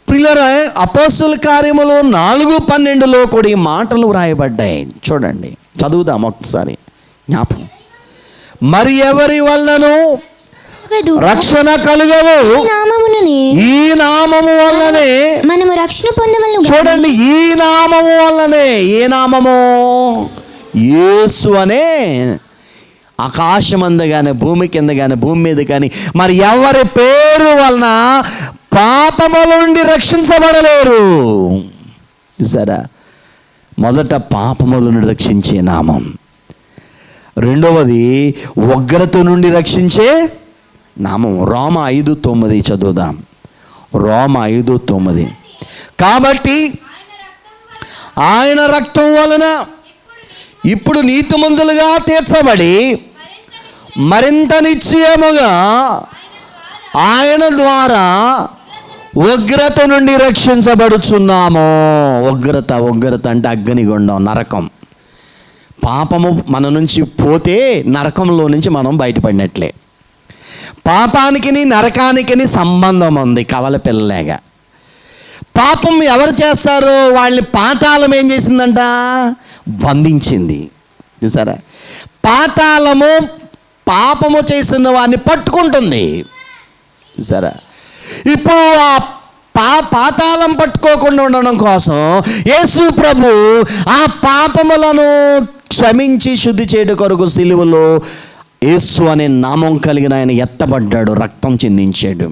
ప్రియులారా, అపోస్తుల కార్యములు 4:12లో కూడా ఈ మాటలు వ్రాయబడ్డాయి. చూడండి, చదువుదాం ఒకసారి జ్ఞాపకం. మరి ఎవరి వలనను రక్షణ కలుగవు, ఈ నామము వల్లనే మనము రక్షణ పొందవలెను. చూడండి, ఈ నామము వల్లనే. ఏ నామము? యేసు అనే ఆకాశమందు కానీ భూమి కింద కానీ భూమి మీద కానీ మరి ఎవరి పేరు వలన పాపముల నుండి రక్షించబడలేరు. చూసారా, మొదట పాపముల నుండి రక్షించే నామం, రెండవది ఉగ్రత నుండి రక్షించే నామం. రోమ 5:9 చదువుదాం. రోమ 5:9. కాబట్టి ఆయన రక్తం వలన ఇప్పుడు నీతిమంతులుగా తీర్చబడి మరింత నిశ్చయముగా ఆయన ద్వారా ఉగ్రత నుండి రక్షించబడుచున్నాము. ఉగ్రత అంటే అగ్నిగుండం, నరకం. పాపము మన నుంచి పోతే నరకంలో నుంచి మనం బయటపడినట్లే. పాపానికి నరకానికి సంబంధం ఉంది, కవల పిల్లలేగా. పాపం ఎవరు చేస్తారో వాళ్ళని పాతాళం ఏం చేసిందంట? బంధించింది. చూసారా, పాతాళము పాపము చేసిన వాడిని పట్టుకుంటుంది. చూసారా, ఇప్పుడు ఆ పాతాళం పట్టుకోకుండా ఉండడం కోసం యేసు ప్రభు ఆ పాపములను క్షమించి శుద్ధి చేయడం కొరకు సిలువలో యేసు అనే నామం కలిగిన ఆయన ఎత్తబడ్డాడు, రక్తం చిందించాడు.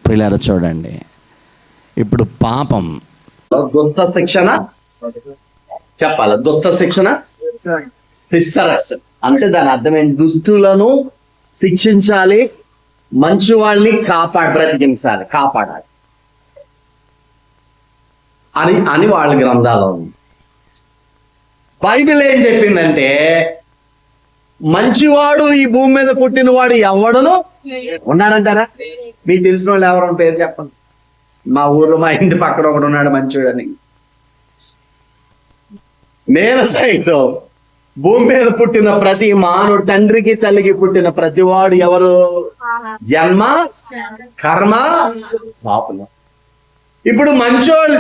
ప్రియులారా చూడండి, ఇప్పుడు పాపం దుష్ట శిక్షణ చెప్పాలి. దుష్ట శిక్షణ, శిష్ట అంటే దాని అర్థం ఏంటి? దుష్టులను శిక్షించాలి, మంచి వాళ్ళని బ్రతికించాలి, కాపాడాలి అని వాళ్ళ గ్రంథాలు ఉంది. బైబిల్ ఏం చెప్పిందంటే, మంచివాడు ఈ భూమి మీద పుట్టినవాడు ఎవడను ఉన్నాడంటారా? మీకు తెలిసిన వాళ్ళు ఎవరైనా పేరు చెప్పండి. మా ఊర్లో మా ఇంటి పక్కన ఒకడు ఉన్నాడు మంచివాడని. నేను సైతం భూమి మీద పుట్టిన ప్రతి మానవుడు, తండ్రికి తల్లికి పుట్టిన ప్రతి వాడు ఎవరు? జన్మ, కర్మ, పాపం. ఇప్పుడు మంచోళ్ళు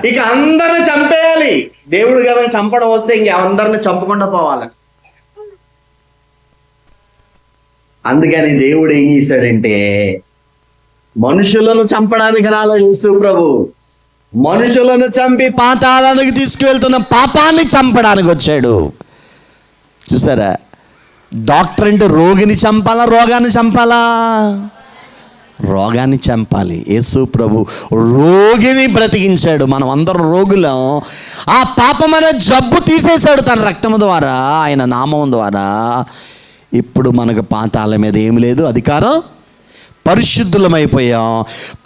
ఇక అందరిని చంపేయాలి. దేవుడు గారిని చంపడం వస్తే ఇంక అందరిని చంపకుండా పోవాలి. అందుకని దేవుడు ఏం చేశాడంటే, మనుషులను చంపడానికి రాలేదు యేసు ప్రభు. మనుషులను చంపి పాతాళానికి తీసుకువెళ్తున్న పాపాన్ని చంపడానికి వచ్చాడు. చూసారా, డాక్టర్ అంటే రోగిని చంపాలా, రోగాన్ని చంపాలా? రోగాన్ని చంపాలి. యేసు ప్రభు రోగిని బ్రతికించాడు. మనం అందరం రోగులం. ఆ పాపమైన జబ్బు తీసేశాడు తన రక్తం ద్వారా, ఆయన నామం ద్వారా. ఇప్పుడు మనకు పాతాళం మీద ఏమి లేదు అధికారం, పరిశుద్ధులమైపోయాం.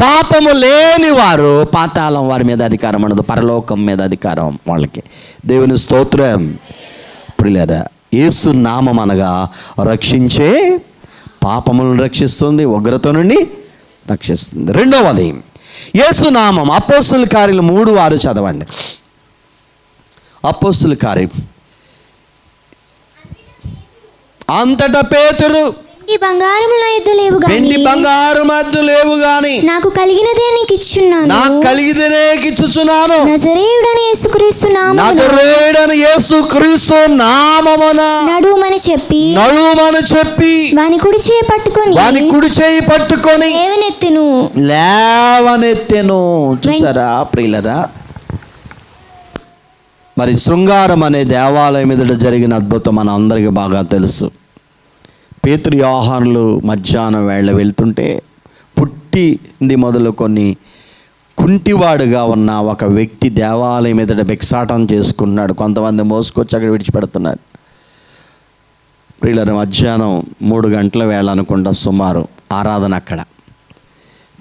పాపము లేని వారు పాతాళం వారి మీద అధికారం ఉండదు, పరలోకం మీద అధికారం వాళ్ళకి. దేవుని స్తోత్రం. ప్రియులారా, యేసు నామం అనగా రక్షించే, పాపములను రక్షిస్తుంది, ఉగ్రత నుండి రక్షిస్తుంది. రెండవది యేసు నామం. అపోస్తుల కార్యాలు 3:6 చదవండి. అపోస్తుల కార్యం. అంతటా పేతురు, వెండి బంగారం మద్దు లేవు గాని నాకు కలిగినదే నీకు ఇచ్చుచున్నాను, నజరేయుడైన యేసుక్రీస్తు నామమున నడుమని చెప్పి వాని కుడి చేయి పట్టుకొని లేవనెత్తెను. చూసారా ప్రియులరా, మరి శృంగారం అనే దేవాలయం ఎదుట జరిగిన అద్భుతం మన అందరికీ బాగా తెలుసు. పేతురు యోహానులు మధ్యాహ్నం వేళ వెళ్తుంటే పుట్టింది మొదలుకొని కుంటివాడుగా ఉన్న ఒక వ్యక్తి దేవాలయం ఎదుట భిక్షాటం చేసుకున్నాడు. కొంతమంది మోసుకొచ్చి అక్కడ విడిచిపెడుతున్నారు. ప్రియులారా, మధ్యాహ్నం 3 గంటల వేళ అనుకుంటా సుమారు ఆరాధన. అక్కడ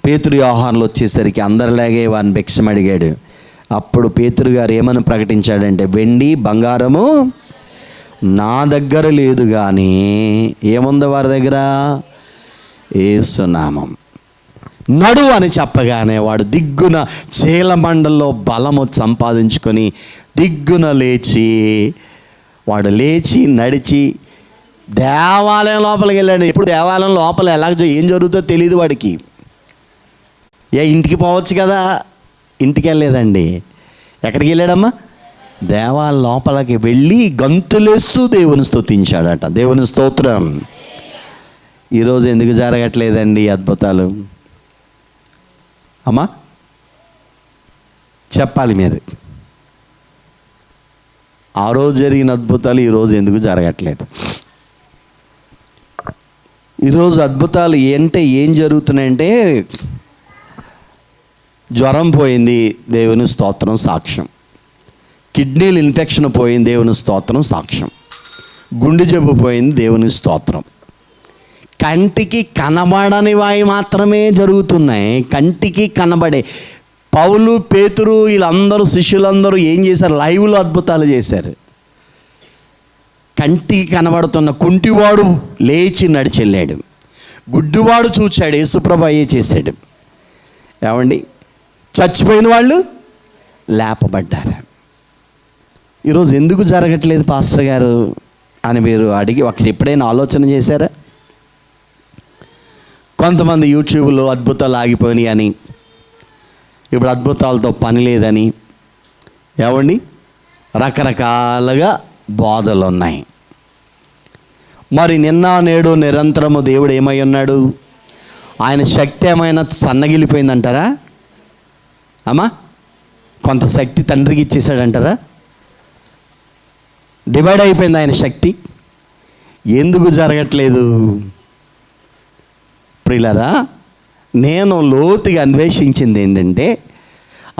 పేతురు యోహానులు వచ్చేసరికి అందరిలాగే వారిని భిక్షం అడిగాడు. అప్పుడు పేతురు గారు ఏమని ప్రకటించాడంటే, వెండి బంగారము నా దగ్గర లేదు కానీ ఏముంది వారి దగ్గర? యేసు నామం. నడు అని చెప్పగానే వాడు దిగ్గున చీలమండల్లో బలము సంపాదించుకొని దిగ్గున వాడు లేచి నడిచి దేవాలయం లోపలికి వెళ్ళాడు. ఎప్పుడు దేవాలయం లోపల ఏం జరుగుతుందో తెలియదు వాడికి. ఇంటికి పోవచ్చు కదా, ఇంటికి వెళ్ళలేదండి. ఎక్కడికి వెళ్ళాడమ్మా? దేవాలయం లోపలికి వెళ్ళి గంతులేస్తూ దేవుని స్తుతించాడట. దేవుని స్తోత్రం. ఈరోజు ఎందుకు జరగట్లేదండి అద్భుతాలు అమ్మా? చెప్పాలి మీరు. ఆ రోజు జరిగిన అద్భుతాలు ఈరోజు ఎందుకు జరగట్లేదు? ఈరోజు అద్భుతాలు అంటే ఏం జరుగుతున్నాయంటే, జ్వరం పోయింది, దేవుని స్తోత్రం సాక్ష్యం. కిడ్నీలు ఇన్ఫెక్షన్ పోయింది, దేవుని స్తోత్రం సాక్ష్యం. గుండె జబ్బు పోయింది, దేవుని స్తోత్రం. కంటికి కనబడని వాయి మాత్రమే జరుగుతున్నాయి. కంటికి కనబడే పౌలు, పేతురు వీళ్ళందరూ శిష్యులందరూ ఏం చేశారు? లైవ్లో అద్భుతాలు చేశారు. కంటికి కనబడుతున్న కుంటివాడు లేచి నడిచెళ్ళాడు, గుడ్డివాడు చూచాడు, యేసుప్రభు అయ్యే చేశాడు. ఏమండి? చచ్చిపోయిన వాళ్ళు లేపబడ్డారు. ఈరోజు ఎందుకు జరగట్లేదు పాస్టర్ గారు అని మీరు అడిగి ఎప్పుడైనా ఆలోచన చేశారా? కొంతమంది యూట్యూబ్లో అద్భుతాలు ఆగిపోయినాయి అని, ఇప్పుడు అద్భుతాలతో పని లేదని, ఏమండి రకరకాలుగా బోధలు ఉన్నాయి. మరి నిన్న నేడు నిరంతరము దేవుడు ఏమై ఉన్నాడు? ఆయన శక్తి ఏమైనా సన్నగిలిపోయిందంటారా అమ్మా? కొంత శక్తి తండ్రికి ఇచ్చేసాడంటారా? డివైడ్ అయిపోయింది ఆయన శక్తి. ఎందుకు జరగట్లేదు ప్రియులారా? నేను లోతుగా అన్వేషించింది ఏంటంటే,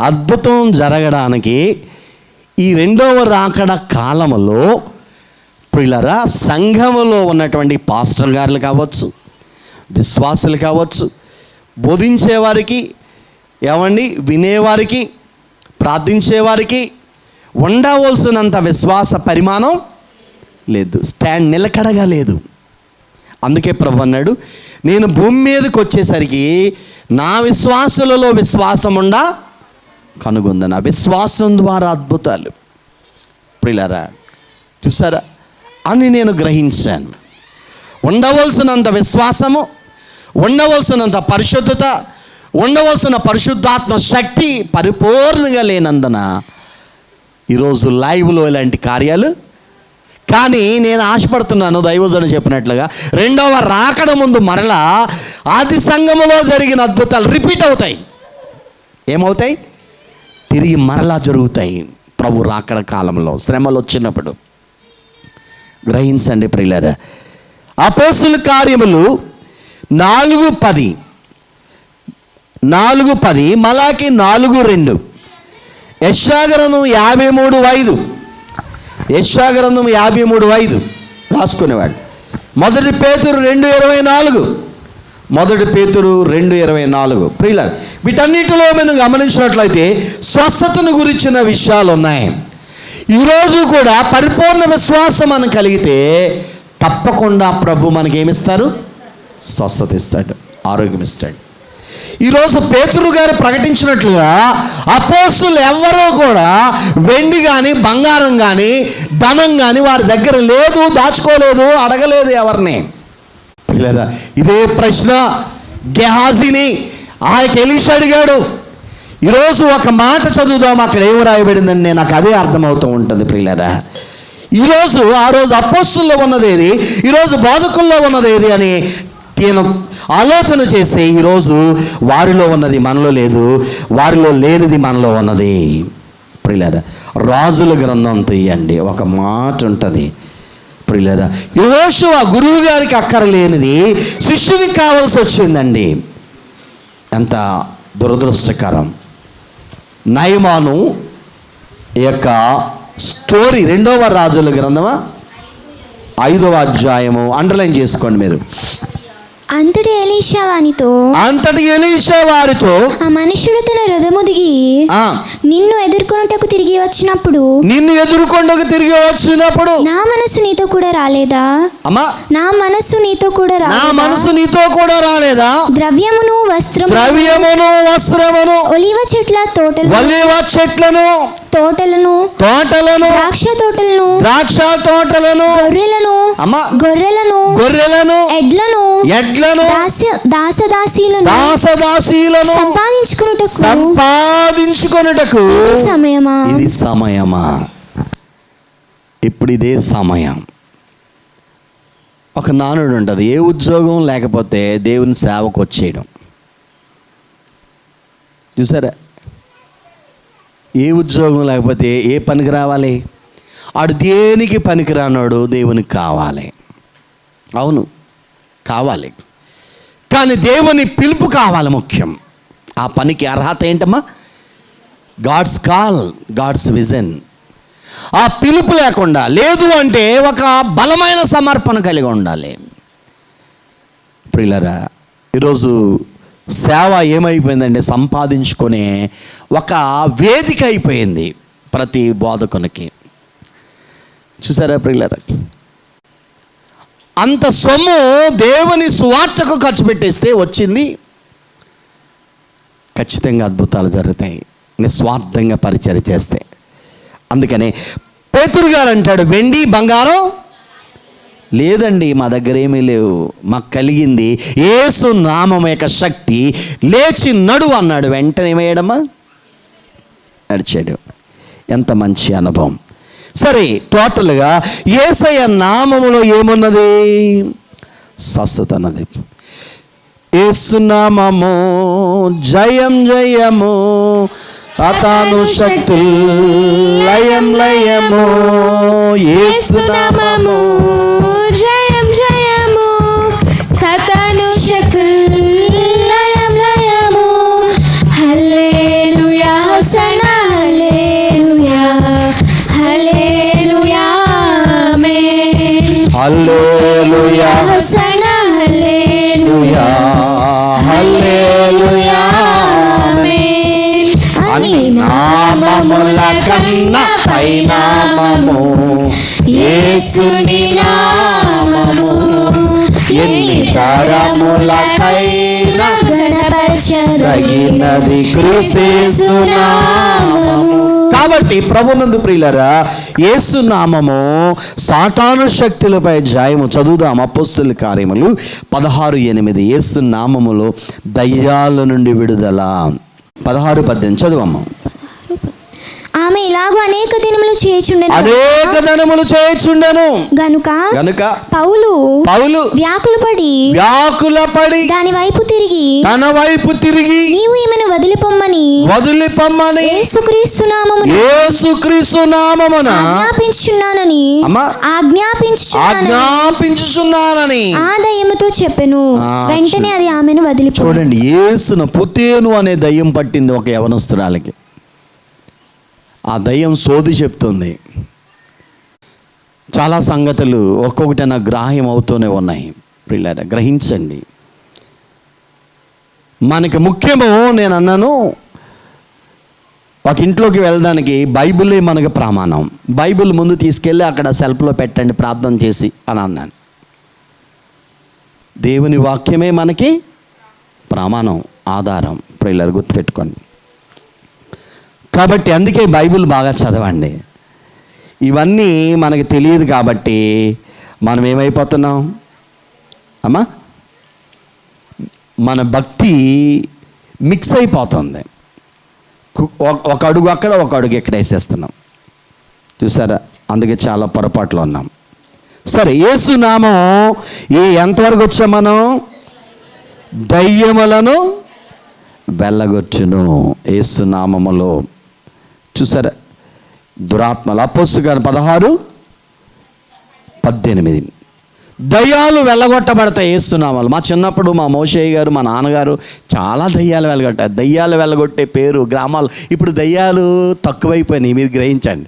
అద్భుతం జరగడానికి ఈ రెండవ రాకడ కాలంలో ప్రియులారా, సంఘములో ఉన్నటువంటి పాస్టర్ గారులు కావచ్చు, విశ్వాసులు కావచ్చు, బోధించేవారికి, ఏమండి వినేవారికి, ప్రార్థించేవారికి ఉండవలసినంత విశ్వాస పరిమాణం లేదు, స్టాండ్ నిలకడగా లేదు. అందుకే ప్రభు అన్నాడు, నేను భూమి మీదకి వచ్చేసరికి నా విశ్వాసులలో విశ్వాసం ఉండా కనుగొందను. విశ్వాసం ద్వారా అద్భుతాలు ప్రియులారా చూసారా అని నేను గ్రహించాను. ఉండవలసినంత విశ్వాసము, ఉండవలసినంత పరిశుద్ధత, ఉండవలసిన పరిశుద్ధాత్మ శక్తి పరిపూర్ణంగా లేనందున ఈరోజు లైవ్లో ఇలాంటి కార్యాలు. కానీ నేను ఆశపడుతున్నాను, దైవజనుడు చెప్పినట్లుగా రెండవ రాకడ ముందు మరలా ఆది సంఘములో జరిగిన అద్భుతాలు రిపీట్ అవుతాయి. ఏమవుతాయి? తిరిగి మరలా జరుగుతాయి ప్రభు రాకడ కాలంలో, శ్రమలు వచ్చినప్పుడు. గ్రహించండి ప్రియులారా. అపోస్తుల కార్యములు 4:10, మలాకి 4:2, యెషయా గ్రంథం 53:5, యెషయా గ్రంథం 53:5 రాసుకునేవాడు. మొదటి పేతురు 2:24 ప్రియులారా, వీటన్నిటిలో మనం గమనించినట్లయితే స్వస్థతను గురించిన విషయాలు ఉన్నాయి. ఈరోజు కూడా పరిపూర్ణ విశ్వాసం మనం కలిగితే తప్పకుండా ప్రభు మనకేమిస్తారు? స్వస్థత ఇస్తాడు, ఆరోగ్యం ఇస్తాడు. ఈరోజు పేతురు గారు ప్రకటించినట్లుగా అపోస్తులు ఎవ్వరూ కూడా వెండి కానీ బంగారం కానీ ధనం కానీ వారి దగ్గర లేదు, దాచుకోలేదు, అడగలేదు ఎవరిని. పిల్లరా, ఇదే ప్రశ్న గెహాజీని ఎలీషా అడిగాడు. ఈరోజు ఒక మాట చదువుదాం, అక్కడ ఏమి రాయబడిందని నాకు అదే అర్థమవుతూ ఉంటుంది ప్రియులారా. ఈరోజు ఆ రోజు అపోస్తుల్లో ఉన్నదేది, ఈరోజు బోధకుల్లో ఉన్నదేది అని నేను ఆలోచన చేస్తే ఈరోజు వారిలో ఉన్నది మనలో లేదు, వారిలో లేనిది మనలో ఉన్నది ప్రియులారా. రాజుల గ్రంథం తీయండి, ఒక మాట ఉంటుంది ప్రియులారా. యెహోషువ గురువు గారికి అక్కరలేనిది శిష్యునికి కావాల్సి వచ్చిందండి. ఎంత దురదృష్టకరం. నయమాను యొక్క స్టోరీ 2వ రాజుల గ్రంథమా 5వ అధ్యాయము, అండర్లైన్ చేసుకోండి మీరు. అంతటి ఎలీషా వారితో ఆ మనుషుడు తన రథము దిగి ఆ, నిన్ను ఎదుర్కొనుటకు తిరిగి వచ్చినప్పుడు నా మనసు నీతో కూడా రాలేదా? అమ్మా, నా మనసు నీతో కూడా నా మనసు నీతో కూడా రాలేదా? ద్రవ్యమును వస్త్రమును ఒలివ చెట్ల చెట్లను తోటలను ద్రాక్ష తోటలను గొర్రెలను ఎడ్లను దాసదాసీలను సంపాదించుకొనుటకు ఇది సమయమా? ఇప్పుడు ఇదే సమయం. ఒక నానుడు ఉంటుంది, ఏ ఉద్యోగం లేకపోతే దేవుని సేవకు వచ్చేయడం. చూసారా? ఏ ఉద్యోగం లేకపోతే ఏ పనికి రావాలి? ఆడు దేనికి పనికి రానాడు దేవునికి కావాలి. అవును, కావాలి. కానీ దేవుని పిలుపు కావాలి ముఖ్యం. ఆ పనికి అర్హత ఏంటమ్మా? God's call, God's vision. ఆ పిలుపు లేకుండా లేదు అంటే ఒక బలమైన సమర్పణ కలిగి ఉండాలి. ప్రియులారా, ఈరోజు సేవ ఏమైపోయిందంటే సంపాదించుకునే ఒక వేదిక అయిపోయింది ప్రతి బోధకునికి. చూసారా ప్రియులారా? అంత సొమ్ము దేవుని సువార్తకు ఖర్చు పెట్టేస్తే వచ్చింది ఖచ్చితంగా అద్భుతాలు జరుగుతాయి, నిస్వార్థంగా పరిచర్య చేస్తే. అందుకనే పేతురు గారు అంటాడు, వెండి బంగారం లేదండి మా దగ్గర ఏమీ లేవు, మాకు కలిగింది యేసు నామం యొక్క శక్తి, లేచి నడు అన్నాడు. వెంటనే ఏమయ్యాడమ్మా? నడిచాడు. ఎంత మంచి అనుభవం. సరే, టోటల్గా యేసయ్య నామములో ఏమున్నది? స్వస్థత అన్నది. యేసు నామము జయం జయము, సాతాను శక్తి లయం లయము. యేసు నామము జయం జయము, సాతాను శక్తి లయం లయము. హల్లెలూయా హోసన్నా హల్లెలూయా హల్లెలూయా ఆమేన్. హల్లెలూయా హోసన్నా హల్లెలూయా హల్లెలూయా ఆమేన్. అన్ని నామముల కన్నా పైనామము యేసుని నామము, ఎన్ని తరములకైనా గణపరచదగినది క్రీస్తు నామము. కాబట్టి ప్రభునందు ప్రియులారా, యేసు నామము సాతాను శక్తులపై జయము. చదువుదాం అపోస్తుల కార్యములు 16:8. యేసు నామములో దయ్యాల నుండి విడుదల. 16:18 చదువమ్మా. ఆమె ఇలాగూ అనేక దినములు చేయుచుండెను గనుక పౌలు వ్యాకులపడి దాని వైపు తిరిగి తన వైపు తిరిగి నీవు ఈమెను వదిలిపొమ్మని యేసుక్రీస్తు నామమున ఆజ్ఞాపించుచున్నానని ఆ దయ్యముతో చెప్పెను. వెంటనే అది ఆమెను వదిలిపో. చూడండి, యేసును పుతేను అనే దయ్యం పట్టింది ఒక యవనస్తురాలికి. ఆ దయ్యం సోది చెప్తుంది. చాలా సంగతులు ఒక్కొక్కటి నాకు గ్రాహ్యం అవుతూనే ఉన్నాయి. ప్రియులారా, గ్రహించండి. మనకి ముఖ్యము, నేను అన్నాను, ఒక ఇంట్లోకి వెళ్ళడానికి బైబిలే మనకు ప్రమాణం. బైబిల్ ముందు తీసుకెళ్ళి అక్కడ సెల్ఫ్లో పెట్టండి ప్రార్థన చేసి అని అన్నాను. దేవుని వాక్యమే మనకి ప్రమాణం, ఆధారం. ప్రియులారా, గుర్తుపెట్టుకోండి. కాబట్టి అందుకే బైబిల్ బాగా చదవండి. ఇవన్నీ మనకి తెలియదు కాబట్టి మనం ఏమైపోతున్నాం అమ్మా? మన భక్తి మిక్స్ అయిపోతుంది. ఒక అడుగు అక్కడ, ఒక అడుగు ఎక్కడ వేసేస్తున్నాం. చూసారా? అందుకే చాలా పొరపాట్లు ఉన్నాం. సరే, యేసు నామం ఎంతవరకు వచ్చాం మనం? దయ్యములను వెళ్ళగొచ్చును యేసు నామములో. చూసారా? దురాత్మలు. అపోస్తలుల 16:18 దయ్యాలు వెళ్ళగొట్టబడతాయి యేసు నామములో. మా చిన్నప్పుడు మా మోషయ్య గారు, మా నాన్నగారు చాలా దయ్యాలు వెళ్ళగొట్టారు. దయ్యాలు వెళ్ళగొట్టే పేరు గ్రామాలు. ఇప్పుడు దయ్యాలు తక్కువైపోయినాయి. మీరు గ్రహించండి.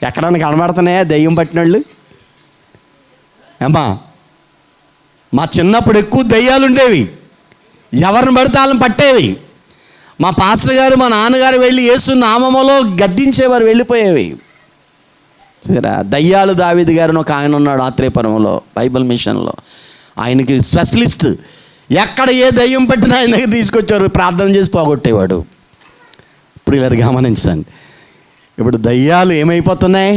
ఎక్కడన్నా కనబడుతున్నాయా దయ్యం పట్టిన వాళ్ళు? అమ్మా, మా చిన్నప్పుడు ఎక్కువ దయ్యాలు ఉండేవి, ఎవరిని పడితే వాళ్ళని పట్టేవి. మా పాస్టర్ గారు మా నాన్నగారు వెళ్ళి యేసు నామములో గద్దించేవారు, వెళ్ళిపోయేవి. దయ్యాలు దావీదు గారిని ఒక ఆయన ఉన్నాడు ఆత్రేయపురంలో బైబిల్ మిషన్లో. ఆయనకి స్పెషలిస్ట్. ఎక్కడ ఏ దయ్యం పట్టినా ఆయన దగ్గర తీసుకొచ్చారు, ప్రార్థన చేసి పోగొట్టేవాడు. ఇప్పుడు ఇలా గమనించండి, ఇప్పుడు దయ్యాలు ఏమైపోతున్నాయి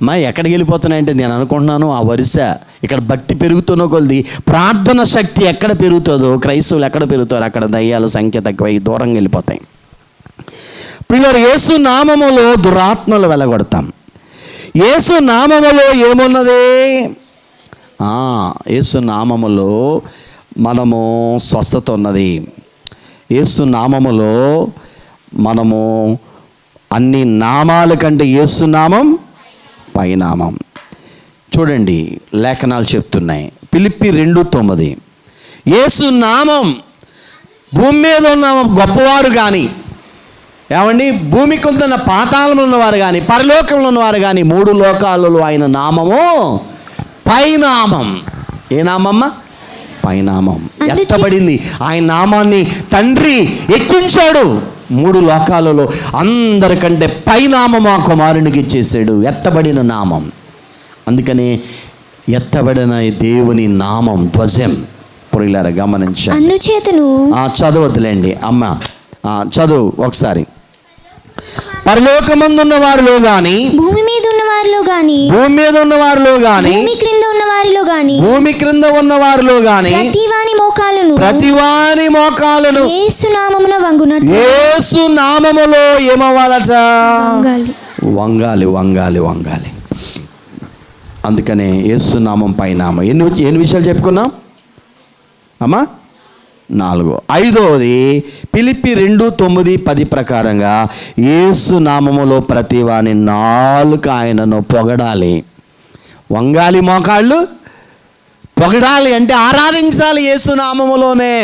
మా ఎక్కడికి వెళ్ళిపోతున్నాయి అంటే, నేను అనుకుంటున్నాను ఆ వరుస ఇక్కడ భక్తి పెరుగుతున్న కొద్ది ప్రార్థన శక్తి ఎక్కడ పెరుగుతుందో, క్రైస్తవులు ఎక్కడ పెరుగుతారో అక్కడ దయ్యాల సంఖ్య తక్కువై దూరంగా వెళ్ళిపోతాయి. పిల్లలు, యేసు నామములో దురాత్మలు వెలగొడతాం. యేసు నామములో ఏమున్నది? యేసు నామములో మనము స్వస్థత ఉన్నది. యేసు నామములో మనము అన్ని నామాల కంటే యేసు నామం పైనామం. చూడండి, లేఖనాలు చెప్తున్నాయి. ఫిలిప్పి 2:9 యేసు నామం భూమి మీద ఉన్న గొప్పవారు కానీ, ఏమండి, భూమికి ఉన్న పాతాళంలో ఉన్నవారు కానీ, పరలోకంలో ఉన్నవారు కానీ, 3 లోకాలలో ఆయన నామము పైనామం. ఏ నామమ్మ? పైనామం. ఎత్తబడింది. ఆయన నామాన్ని తండ్రి ఎక్కించాడు 3 లోకాలలో. అందరికంటే పైనామం ఆ కుమారునికి ఇచ్చేసాడు, ఎత్తబడిన నామం. అందుకనే ఎత్తబడిన దేవుని నామం ధ్వజం. పురిలారా గమనించండి. అందుచేతను చదవద్దులేండి అమ్మ, చదువు ఒకసారి. పరలోకమందున్న వారిలో గాని, భూమి మీద ఉన్న వారిలో గాని, భూమి మీద ఉన్న వారిలో గాని, భూమి క్రింద ఉన్న వారిలో గాని, భూమి క్రింద ఉన్న వారిలో గాని, ప్రతివాని మోకాలను యేసు నామమున వంగునట్లు. యేసు నామములో ఏమవ్వాలట? వంగాలి. వంగాలి, వంగాలి, వంగాలి. అందుకనే యేసు నామం పైనామం. ఎన్ని విషయాలు చెప్పుకున్నాం అమ్మా? 4. 5వది ఫిలిప్పి 2:9-10 ప్రకారంగా యేసు నామములో ప్రతివాని నాలుక ఆయనను పొగడాలి. వంగాలి మోకాళ్ళు, పొగడాలి అంటే ఆరాధించాలి యేసు నామములోనే.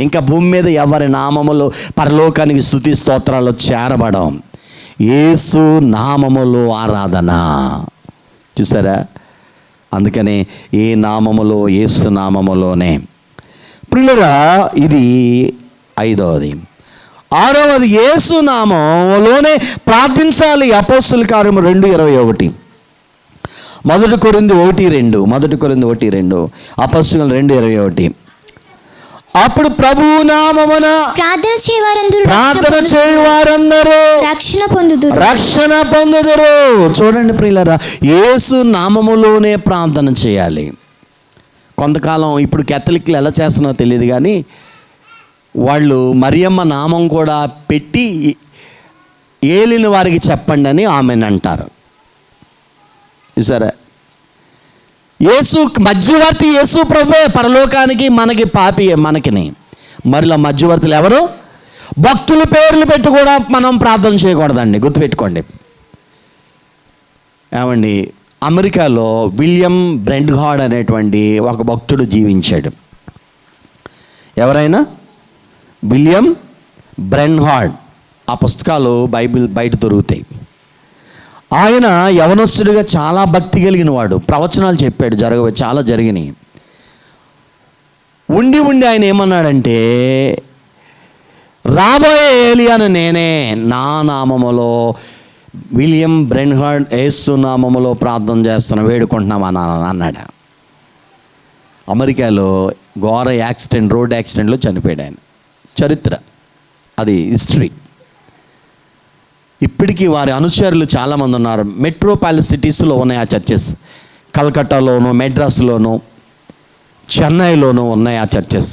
ఇంకా భూమి మీద ఎవరి నామములో పరలోకానికి స్తుతి స్తోత్రాలు చేరబడం. యేసు నామములో ఆరాధన. చూసారా? అందుకనే ఏ నామములో, యేసు నామములోనే. ప్రియులరా, ఇది 5వది. 6వది యేసు నామములోనే ప్రార్థించాలి. అపోస్తుల కార్యము 2:21, 1 కొరింథీ 1:2, అపోస్తుల 2:21. అప్పుడు ప్రభువు నామమున ప్రార్థన చేయువారందరూ రక్షణ పొందుదురు. చూడండి ప్రియులారా, యేసు నామములోనే ప్రార్థన చేయాలి. కొంతకాలం ఇప్పుడు కేథలిక్లు ఎలా చేస్తున్నారో తెలియదు కానీ, వాళ్ళు మరియమ్మ నామం కూడా పెట్టి ఏలిన వారికి చెప్పండి అని ఆమెను అంటారు. చూసారా? యేసు మధ్యవర్తి, యేసు ప్రభువే పరలోకానికి, మనకి పాపి, మనకిని. మరిలా మధ్యవర్తులు ఎవరు? భక్తుల పేర్లు పెట్టి కూడా మనం ప్రార్థన చేయకూడదండి, గుర్తుపెట్టుకోండి. ఏమండి, అమెరికాలో విలియం బ్రెండ్హార్డ్ అనేటువంటి ఒక భక్తుడు జీవించాడు. ఎవరైనా? విలియం బ్రెండ్హార్డ్. ఆ పుస్తకాలు బైబిల్ బయట దొరుకుతాయి. ఆయన యవనస్తుడిగా చాలా భక్తి కలిగిన వాడు. ప్రవచనాలు చెప్పాడు, చాలా జరిగినాయి. ఉండి ఆయన ఏమన్నాడంటే, రాబోయే ఏలియాను నేనే, నా నామములో విలియం బ్రెన్హార్డ్ యేసు నామములో ప్రార్థన చేస్తున్నా, వేడుకుంటున్నామా అన్నాడు. అమెరికాలో ఘోర రోడ్ యాక్సిడెంట్లో చనిపోయాడు ఆయన. చరిత్ర అది, హిస్టరీ. ఇప్పటికీ వారి అనుచరులు చాలామంది ఉన్నారు. మెట్రోపాలిస్ సిటీస్లో ఉన్నాయి ఆ చర్చెస్. కలకట్టాలోను, మెడ్రాస్లోను, చెన్నైలోనూ ఉన్నాయి ఆ చర్చెస్,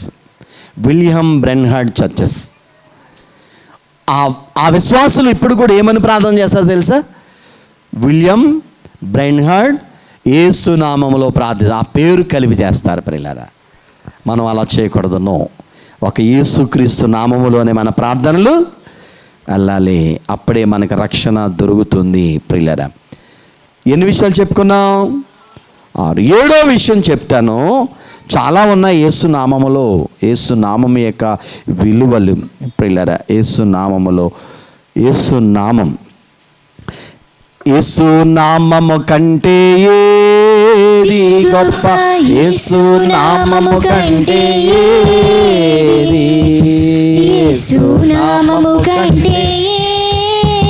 విలియం బ్రెన్హార్డ్ చర్చెస్. ఆ విశ్వాసులు ఇప్పుడు కూడా ఏమని ప్రార్థన చేస్తారో తెలుసా? విలియం బ్రెన్హార్డ్ యేసు నామములో ప్రార్థన, ఆ పేరు కలిపి చేస్తారు. ప్రియులారా, మనం అలా చేయకూడదు. ఒక యేసుక్రీస్తు నామములోనే మన ప్రార్థనలు వెళ్ళాలి. అప్పుడే మనకు రక్షణ దొరుకుతుంది. ప్రియులారా, ఎన్ని విషయాలు చెప్పుకున్నాం? 7వ విషయం చెప్తాను. చాలా ఉన్నాయి యేసు నామములో, యేసు నామము యొక్క విలువలు. ప్రియులారా, యేసు నామములో, యేసు నామం, యేసు నామము కంటే ఏది గొప్ప యేసు నామము కంటే ఏది యేసు నామము కంటే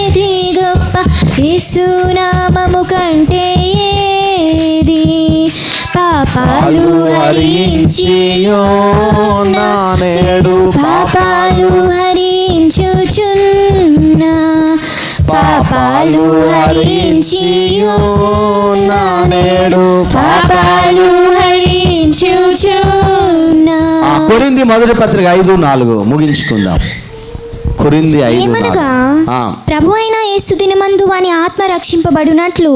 ఏది గొప్ప యేసు నామము కంటే ఏది పాపాలు హరించియో నా నేడు పాపాలు హరించుచున్నా పాపాలు హరించియో నా నేడు పాపాలు హరించుచున్నా. కొరింథీ మొదటి పత్రిక 5:4 ముగించుకుందాం. కొరింథీ 5:4. ఏమనగా ప్రభు అయిన యేసు దినమందు వాని ఆత్మ రక్షింపబడునట్లు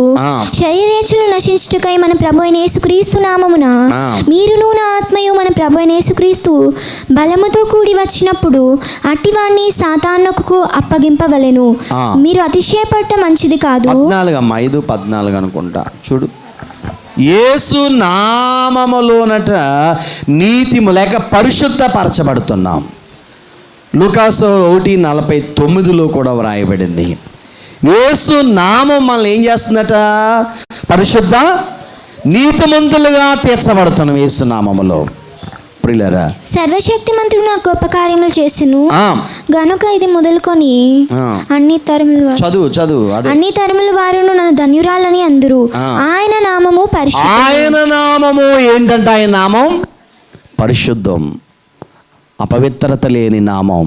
శరీరేచ్ఛలు నశించుటకై మన ప్రభు అయిన యేసుక్రీస్తు నామమున మీరును నా ఆత్మయు మన ప్రభు అయిన యేసుక్రీస్తు బలముతో కూడి వచ్చినప్పుడు అట్టివాణ్ణి సాతానుకు అప్పగింపవలెను. మీరు అతిశయపట్ట మంచిది కాదు. 5:14 అనుకుంటా. చూడు, యేసు నామములోనట నీతిము లేక పరిశుద్ధపరచబడుతున్నాం. లూకాసు 1:49 కూడా వ్రాయబడింది. యేసు నామం మనల్ని ఏం చేస్తుందట? పరిశుద్ధ నీతిమంతులుగా తీర్చబడుతున్నాం యేసు నామములో. ప్రియులారా, సర్వశక్తిమంతుడు నాకు గొప్ప కార్యములు చేసిను గనుక ఇది మొదలుకొని అన్ని తరముల చదువు అన్ని తరముల వారును నన్ను ధన్యురాలని అందరూ. ఆయన నామము పరిశుద్ధం. ఆయన నామము ఏంటంటే ఆయన నామం పరిశుద్ధం, అపవిత్రత లేని నామం.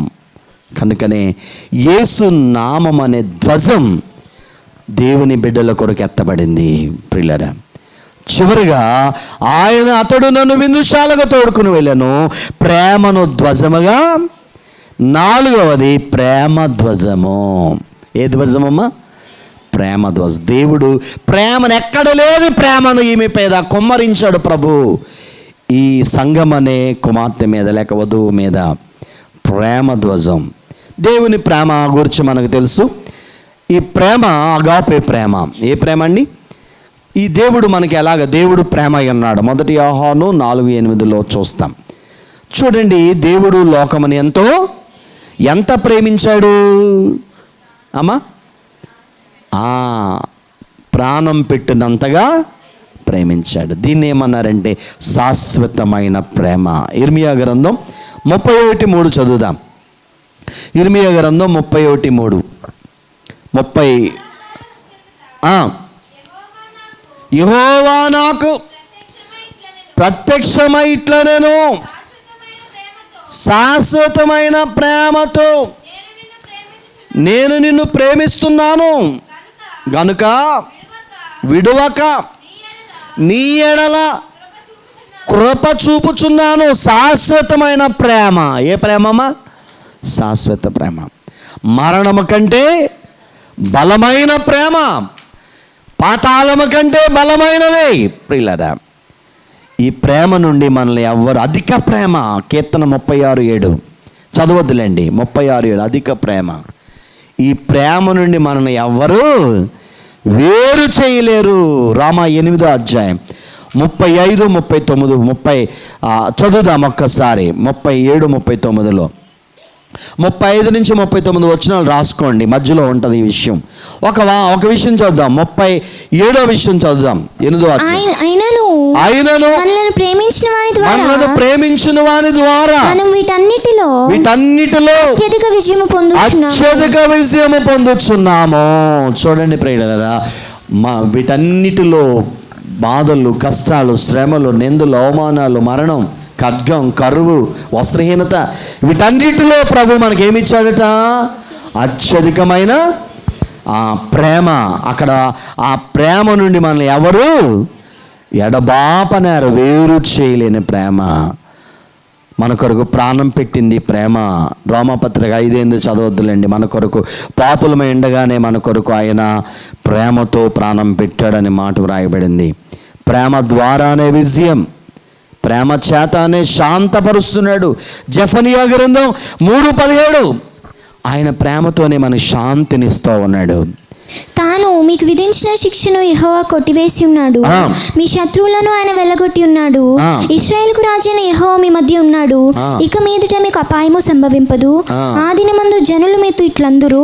కనుకనే యేసు నామం అనే ధ్వజం దేవుని బిడ్డల కొరకు ఎత్తబడింది. ప్రియులారా, చివరిగా అతడు నన్ను విందుశాలకు తోడుకుని వెళ్ళాను, ప్రేమను ధ్వజముగా. 4వది ప్రేమ ధ్వజము. ఏ ధ్వజమమ్మా? ప్రేమ ధ్వజం. దేవుడు ప్రేమను ఎక్కడ లేని ప్రేమను ఈమె పేద కుమ్మరించాడు ప్రభు ఈ సంఘం అనే కుమార్తె మీద లేక వధువు మీద. ప్రేమ ధ్వజం. దేవుని ప్రేమ గురించి మనకు తెలుసు. ఈ ప్రేమ అగాపే ప్రేమ. ఏ ప్రేమ అండి? ఈ దేవుడు మనకి ఎలాగ దేవుడు ప్రేమ అన్నాడు. 1 యోహాను 4:8 చూస్తాం. చూడండి, దేవుడు లోకముని ఎంత ప్రేమించాడు అమ్మా? ప్రాణం పెట్టినంతగా ప్రేమించాడు. దీన్ని ఏమన్నారంటే శాశ్వతమైన ప్రేమ. ఇర్మియా గ్రంథం 31:3 చదువుదాం. ఇర్మియా గ్రంథం 31:30. యెహోవా నాకు ప్రత్యక్షమై ఇట్లా నేను శాశ్వతమైన ప్రేమతో నేను నిన్ను ప్రేమిస్తున్నాను గనుక విడువక నీ ఎడల కృప చూపుచున్నాను. శాశ్వతమైన ప్రేమ. ఏ ప్రేమమ్మా? శాశ్వత ప్రేమ. మరణము కంటే బలమైన ప్రేమ, పాతాళము కంటే బలమైనది. ప్రియులారా, ఈ ప్రేమ నుండి మనల్ని ఎవ్వరు అధిక ప్రేమ. కీర్తన 36:7 చదవద్దులేండి. 36:7 అధిక ప్రేమ. ఈ ప్రేమ నుండి మనల్ని ఎవ్వరు వేరు చేయలేరు. రామ 8వ అధ్యాయం 35-39 చదువుదాం ఒక్కసారి. 37-39 35 నుంచి 39 వచనాలు రాసుకోండి, మధ్యలో ఉంటుంది ఈ విషయం. ఒక విషయం చదువుదాం. 37వ విషయం చదువుదాం. 8వ ఆయనను మనల్ని ప్రేమించిన వాని ద్వారా మనం వీటన్నిటిలో అత్యధిక విజయము పొందుచున్నాము. చూడండి ప్రియులారా, వీటన్నిటిలో బాధలు, కష్టాలు, శ్రమలు, నిందలు, అవమానాలు, మరణం, ఖడ్గం, కరువు, వస్త్రహీనత, వీటన్నిటిలో ప్రభు మనకేమిచ్చాడట? అత్యధికమైన ప్రేమ. అక్కడ ఆ ప్రేమ నుండి మనల్ని ఎవరు ఎడబాపనారు, వేరు చేయలేని ప్రేమ. మన కొరకు ప్రాణం పెట్టింది ప్రేమ. రోమపత్రిక 5:8 చదవద్దులేండి. మన కొరకు పాపులమై ఉండగానే మన కొరకు ఆయన ప్రేమతో ప్రాణం పెట్టాడని మాట వ్రాయబడింది. ప్రేమ ద్వారానే విజయం, ప్రేమ చేతనే శాంతపరుస్తున్నాడు. జెఫనియా గ్రంథం 3:17 ఆయన ప్రేమతోనే మన శాంతినిస్తూ ఉన్నాడు. తాను మీకు విధించిన శిక్షను యెహోవా కొట్టివేసి ఉన్నాడు. మీ శత్రువులను ఆయన వెళ్ళగొట్టి ఉన్నాడు. ఇశ్రాయేలుకు రాజైన యెహోవా మీ మధ్య ఉన్నాడు. ఇక మీదట మీకు అపాయము సంభవింపదు. ఆ దినమందు జనులు మీతో ఇట్లందరూ,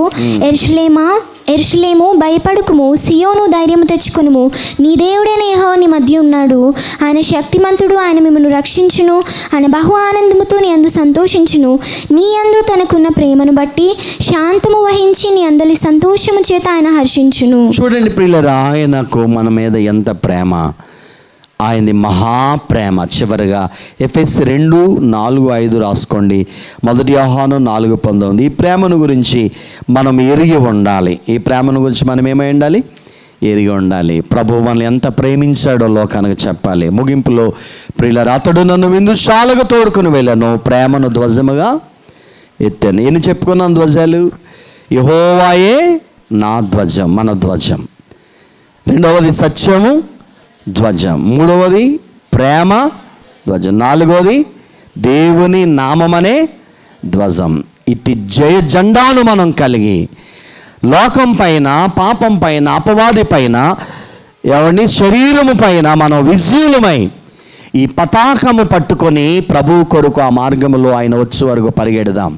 యెరూషలేము భయపడుకుము, సియోను ధైర్యము తెచ్చుకొనుము, నీ దేవుడైన యెహోవా నీ మధ్య ఉన్నాడు. ఆయన శక్తిమంతుడు, ఆయన మిమ్మల్ని రక్షించును. ఆయన బహు ఆనందముతో నీ అందు సంతోషించును. నీ అందు తనకున్న ప్రేమను బట్టి శాంతము వహించి నీ అందలి సంతోషము చేత ఆయన హర్షించును. చూడండి ప్రియులారా, ఆయనకు మన మీద ఎంత ప్రేమ, ఆయనది మహాప్రేమ. చివరిగా ఎఫెసీ 2:4-5 రాసుకోండి. 1 యోహాను 4:19. ఈ ప్రేమను గురించి మనం ఎరిగి ఉండాలి. ఈ ప్రేమను గురించి మనం ఏమై ఉండాలి? ఎరిగి ఉండాలి. ప్రభువు మనల్ని ఎంత ప్రేమించాడో లోకానికి చెప్పాలి. ముగింపులో ప్రియులారా, అతడు నన్ను విందుశాలకు తోడుకుని వెళ్ళాను, ప్రేమను ధ్వజముగా ఎత్తాను. ఎన్ని చెప్పుకున్నాను ధ్వజాలు? యెహోవాయే నా ధ్వజం, మన ధ్వజం. రెండవది సత్యము ధ్వజం, మూడవది ప్రేమ ధ్వజం, నాలుగవది దేవుని నామమనే ధ్వజం. ఇటు జయ జెండాను మనం కలిగి లోకం పైన, పాపం పైన, అపవాది పైన, ఎవరిని శరీరము పైన మనం విజయులమై ఈ పతాకము పట్టుకొని ప్రభువు కొరకు ఆ మార్గములో ఆయన వచ్చే వరకు పరిగెడదాం,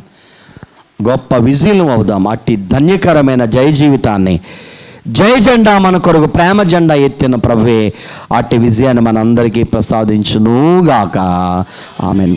గొప్ప విజయులం అవుదాం. అట్టి ధన్యకరమైన జయ జీవితాన్ని, జయ జెండా మన కొరకు ప్రేమ జెండా ఎత్తిన ప్రభువే అట్టి విజయాన్ని మనందరికీ ప్రసాదించునుగాక. ఆమేన్.